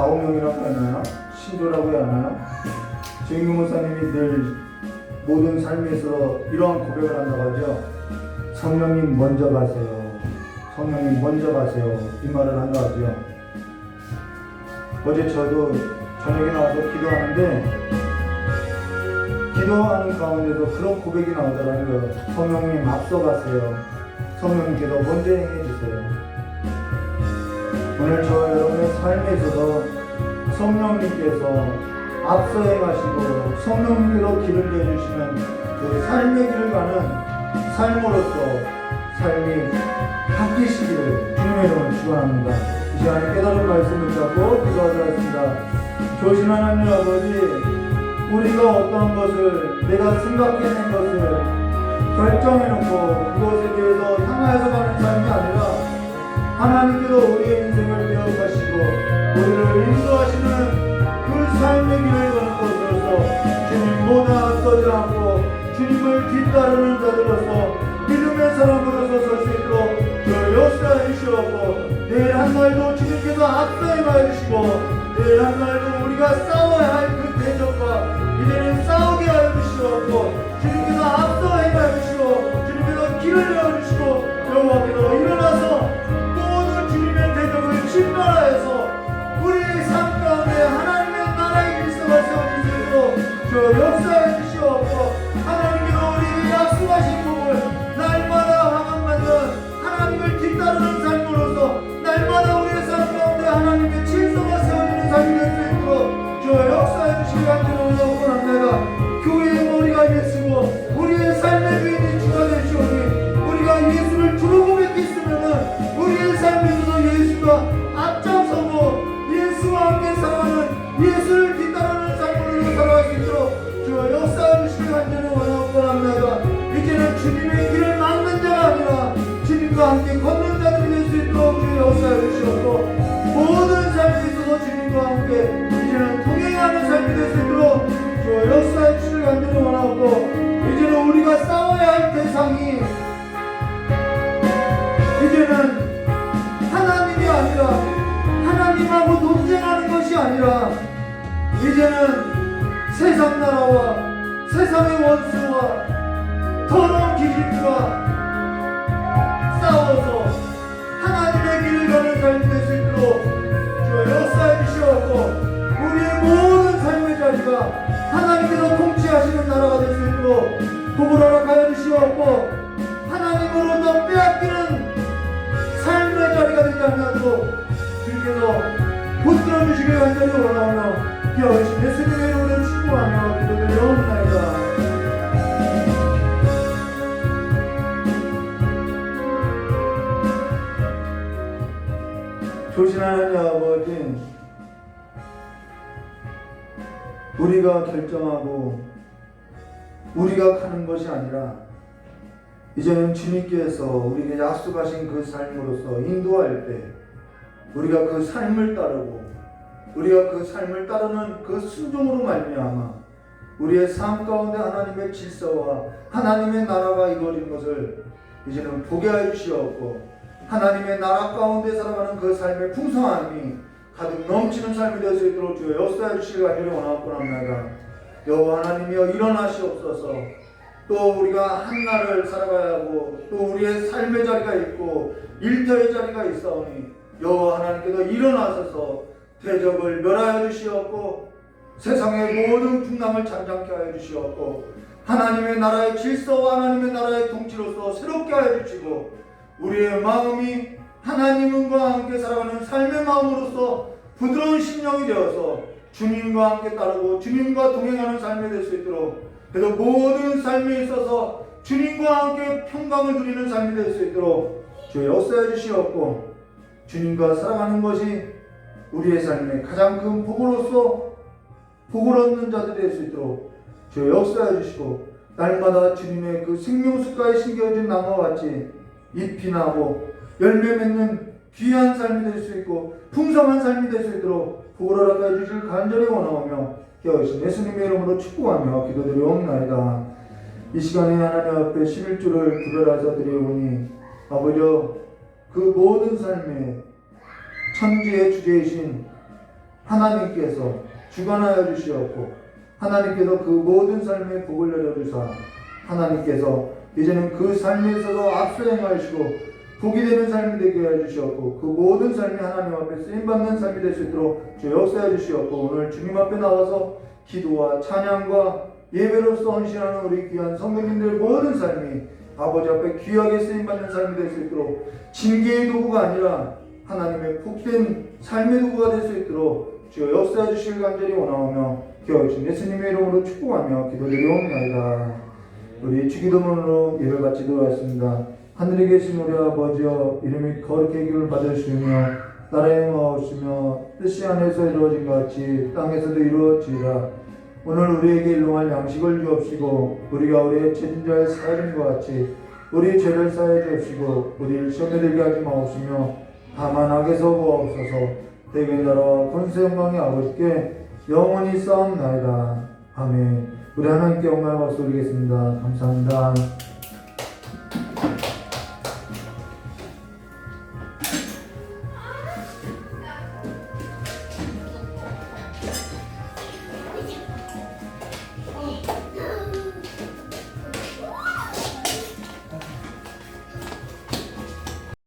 좌우명이라고 하나요? 신조라고 해야 하나요? 정인구 목사님이 늘 모든 삶에서 이러한 고백을 한다고 하죠. 성령님 먼저 가세요. 성령님 먼저 가세요. 이 말을 한다고 하죠. 어제 저도 저녁에 나와서 기도하는데 기도하는 가운데도 그런 고백이 나오더라는 거예요. 성령님 앞서가세요. 성령님께서 먼저 행해주세요. 오늘 저 여러분의 삶에서도 성령님께서 앞서 행하시고 성령님께서 길을 내주시는 그 삶의 길을 가는 삶으로서 삶이 바뀌시기를 주님의 이름으로 축원합니다. 이 시간에 깨달은 말씀을 잡고 기도하도록 하겠습니다. 교신 하나님 아버지, 우리가 어떤 것을 내가 생각해낸 것을 결정해놓고 그것에 대해서 향하여서 가는 삶이 아니라 하나님께서 우리의 인생을 기억하시고 우리를 인도하시는 그 삶의 길을 가는 것으로서 주님보다 앞서지 않고 주님을 뒤따르는 자들로서 믿음의 사람으로서 설 수 있도록 저 역사해 주시옵고 내일 한 날도 주님께서 앞서 행하여 주시고 내일 한 날도 우리가 싸워야 할 그 대적과 이제는 싸우게 하여 주시옵고 주님께서 앞서 행하여 주시고 주님께서 길을 내어주시고 여호와께서 일어나서 모든 주님의 대적을 진멸하여서 우리의 삶 가운데 하나님의 나라의 질서가 세워질 수 있도록 저 역사해 주시옵고 하나님께서 우리에게 약속하신 복을 날마다 화강받는 하나님을 뒤따르는 삶으로서 날마다 우리의 삶 가운데 하나님의 질서가 세워지는 삶이 될 수 있도록 저 역사해 주시기 간절히 원합니다. 교회의 머리가 예수고 우리의 삶의 주인이 주가 되시오니 우리가 예수를 주로 고백했으면은 우리의 삶에서도 예수가 앞장서고 예수와 함께 살아가는 예수를 뒤따르는 삶으로 살아갈 수 있도록 저 역사해 주시기 간절히 원합니다. 이제는 주님의 길을 막는 자가 아니라 주님과 함께 걷는 자들이 될 수 있도록 주 역사해 주시옵고 모든 삶에 있어서 주님과 함께 이제는 동행하는 삶이 될 수 있도록 주 역사해 주시기 간절히 원하고 이제는 우리가 싸워야 할 대상이 이제는 하나님이 아니라 하나님하고 논쟁하는 것이 아니라 이제는 세상 나라와 세상의 원수와 더러운 귀신과 싸워서 하나님의 길을 가는 삶이 될 수 있도록 주 역사해 주시옵고 우리의 모든 삶의 자리가 하나님께서 통치하시는 나라가 될 수 있도록 복을 허락하여 주시옵고 하나님으로부터 빼앗기는 삶의 자리가 되지 않도록 주께서 붙들어 주시길 간절히 원하오며 기어오신 예수님의 이름으로 축복하며 기도드리옵나이다. 조신하는 아버지, 우리가 결정하고 우리가 가는 것이 아니라 이제는 주님께서 우리에게 약속하신 그 삶으로서 인도할 때 우리가 그 삶을 따르고 우리가 그 삶을 따르는 그 순종으로 말미암아 우리의 삶 가운데 하나님의 질서와 하나님의 나라가 이루어진 것을 이제는 보게 하여 주시옵고 하나님의 나라 가운데 살아가는 그 삶의 풍성함이 가득 넘치는 삶이 될 수 있도록 주여 역사해 주시기 간절히 원하옵나이다. 여호와 하나님이여 일어나시옵소서. 또 우리가 한 날을 살아가야 하고 또 우리의 삶의 자리가 있고 일터의 자리가 있사오니 여호와 하나님께서 일어나셔서 대적을 멸하여 주시옵고 세상의 모든 풍랑을 잠잠케 하여 주시옵고 하나님의 나라의 질서와 하나님의 나라의 통치로서 새롭게 하여 주시고 우리의 마음이 하나님과 함께 살아가는 삶의 마음으로서 부드러운 심령이 되어서 주님과 함께 따르고 주님과 동행하는 삶이 될 수 있도록 그래서 모든 삶에 있어서 주님과 함께 평강을 누리는 삶이 될 수 있도록 주 역사해 주시옵고 주님과 살아가는 것이 우리의 삶의 가장 큰 복으로서 복을 얻는 자들이 될 수 있도록 주 역사해 주시고 날마다 주님의 그 생명수가에 심겨진 나무와 같이 잎이 나고 열매 맺는 귀한 삶이 될 수 있고 풍성한 삶이 될 수 있도록 복을 허락하여 주실 간절히 원하오며 기어오신 예수님의 이름으로 축복하며 기도드리옵나이다. 이 시간에 하나님 앞에 11조를 구별하여 드리오니 아버지여 그 모든 삶의 천지의 주제이신 하나님께서 주관하여 주시옵고 하나님께서 그 모든 삶의 복을 내려주사 하나님께서 이제는 그 삶에 있어서 앞서 행하시고 복이 되는 삶이 되게 해주시옵고 그 모든 삶이 하나님 앞에 쓰임받는 삶이 될 수 있도록 주 역사해 주시옵고 오늘 주님 앞에 나와서 기도와 찬양과 예배로서 헌신하는 우리 귀한 성도님들 모든 삶이 아버지 앞에 귀하게 쓰임받는 삶이 될 수 있도록 징계의 도구가 아니라 하나님의 복된 삶의 도구가 될 수 있도록 주 역사해 주실 간절히 원하오며 기어주신 예수님의 이름으로 축복하며 기도드리옵나이다. 우리 주기도문으로 예배 바치도록 하겠습니다. 하늘에 계신 우리 아버지여 이름이 거룩히 여김을 받으시며 나라의 마옵시며 뜻이 하늘에서 이루어진 것 같이 땅에서도 이루어지리라. 오늘 우리에게 일용할 양식을 주옵시고 우리가 우리의 죄인자의 사하는 것 같이 우리 죄를 사해 주옵시고 우리를 시험에 들게 하지 마옵시며 다만 악에서 구하옵소서. 대개 나라와 권세 영광의 아버지께 영원히 싸움나이다. 아멘. 우리 하나님께 영광을 박수 드리겠습니다. 감사합니다.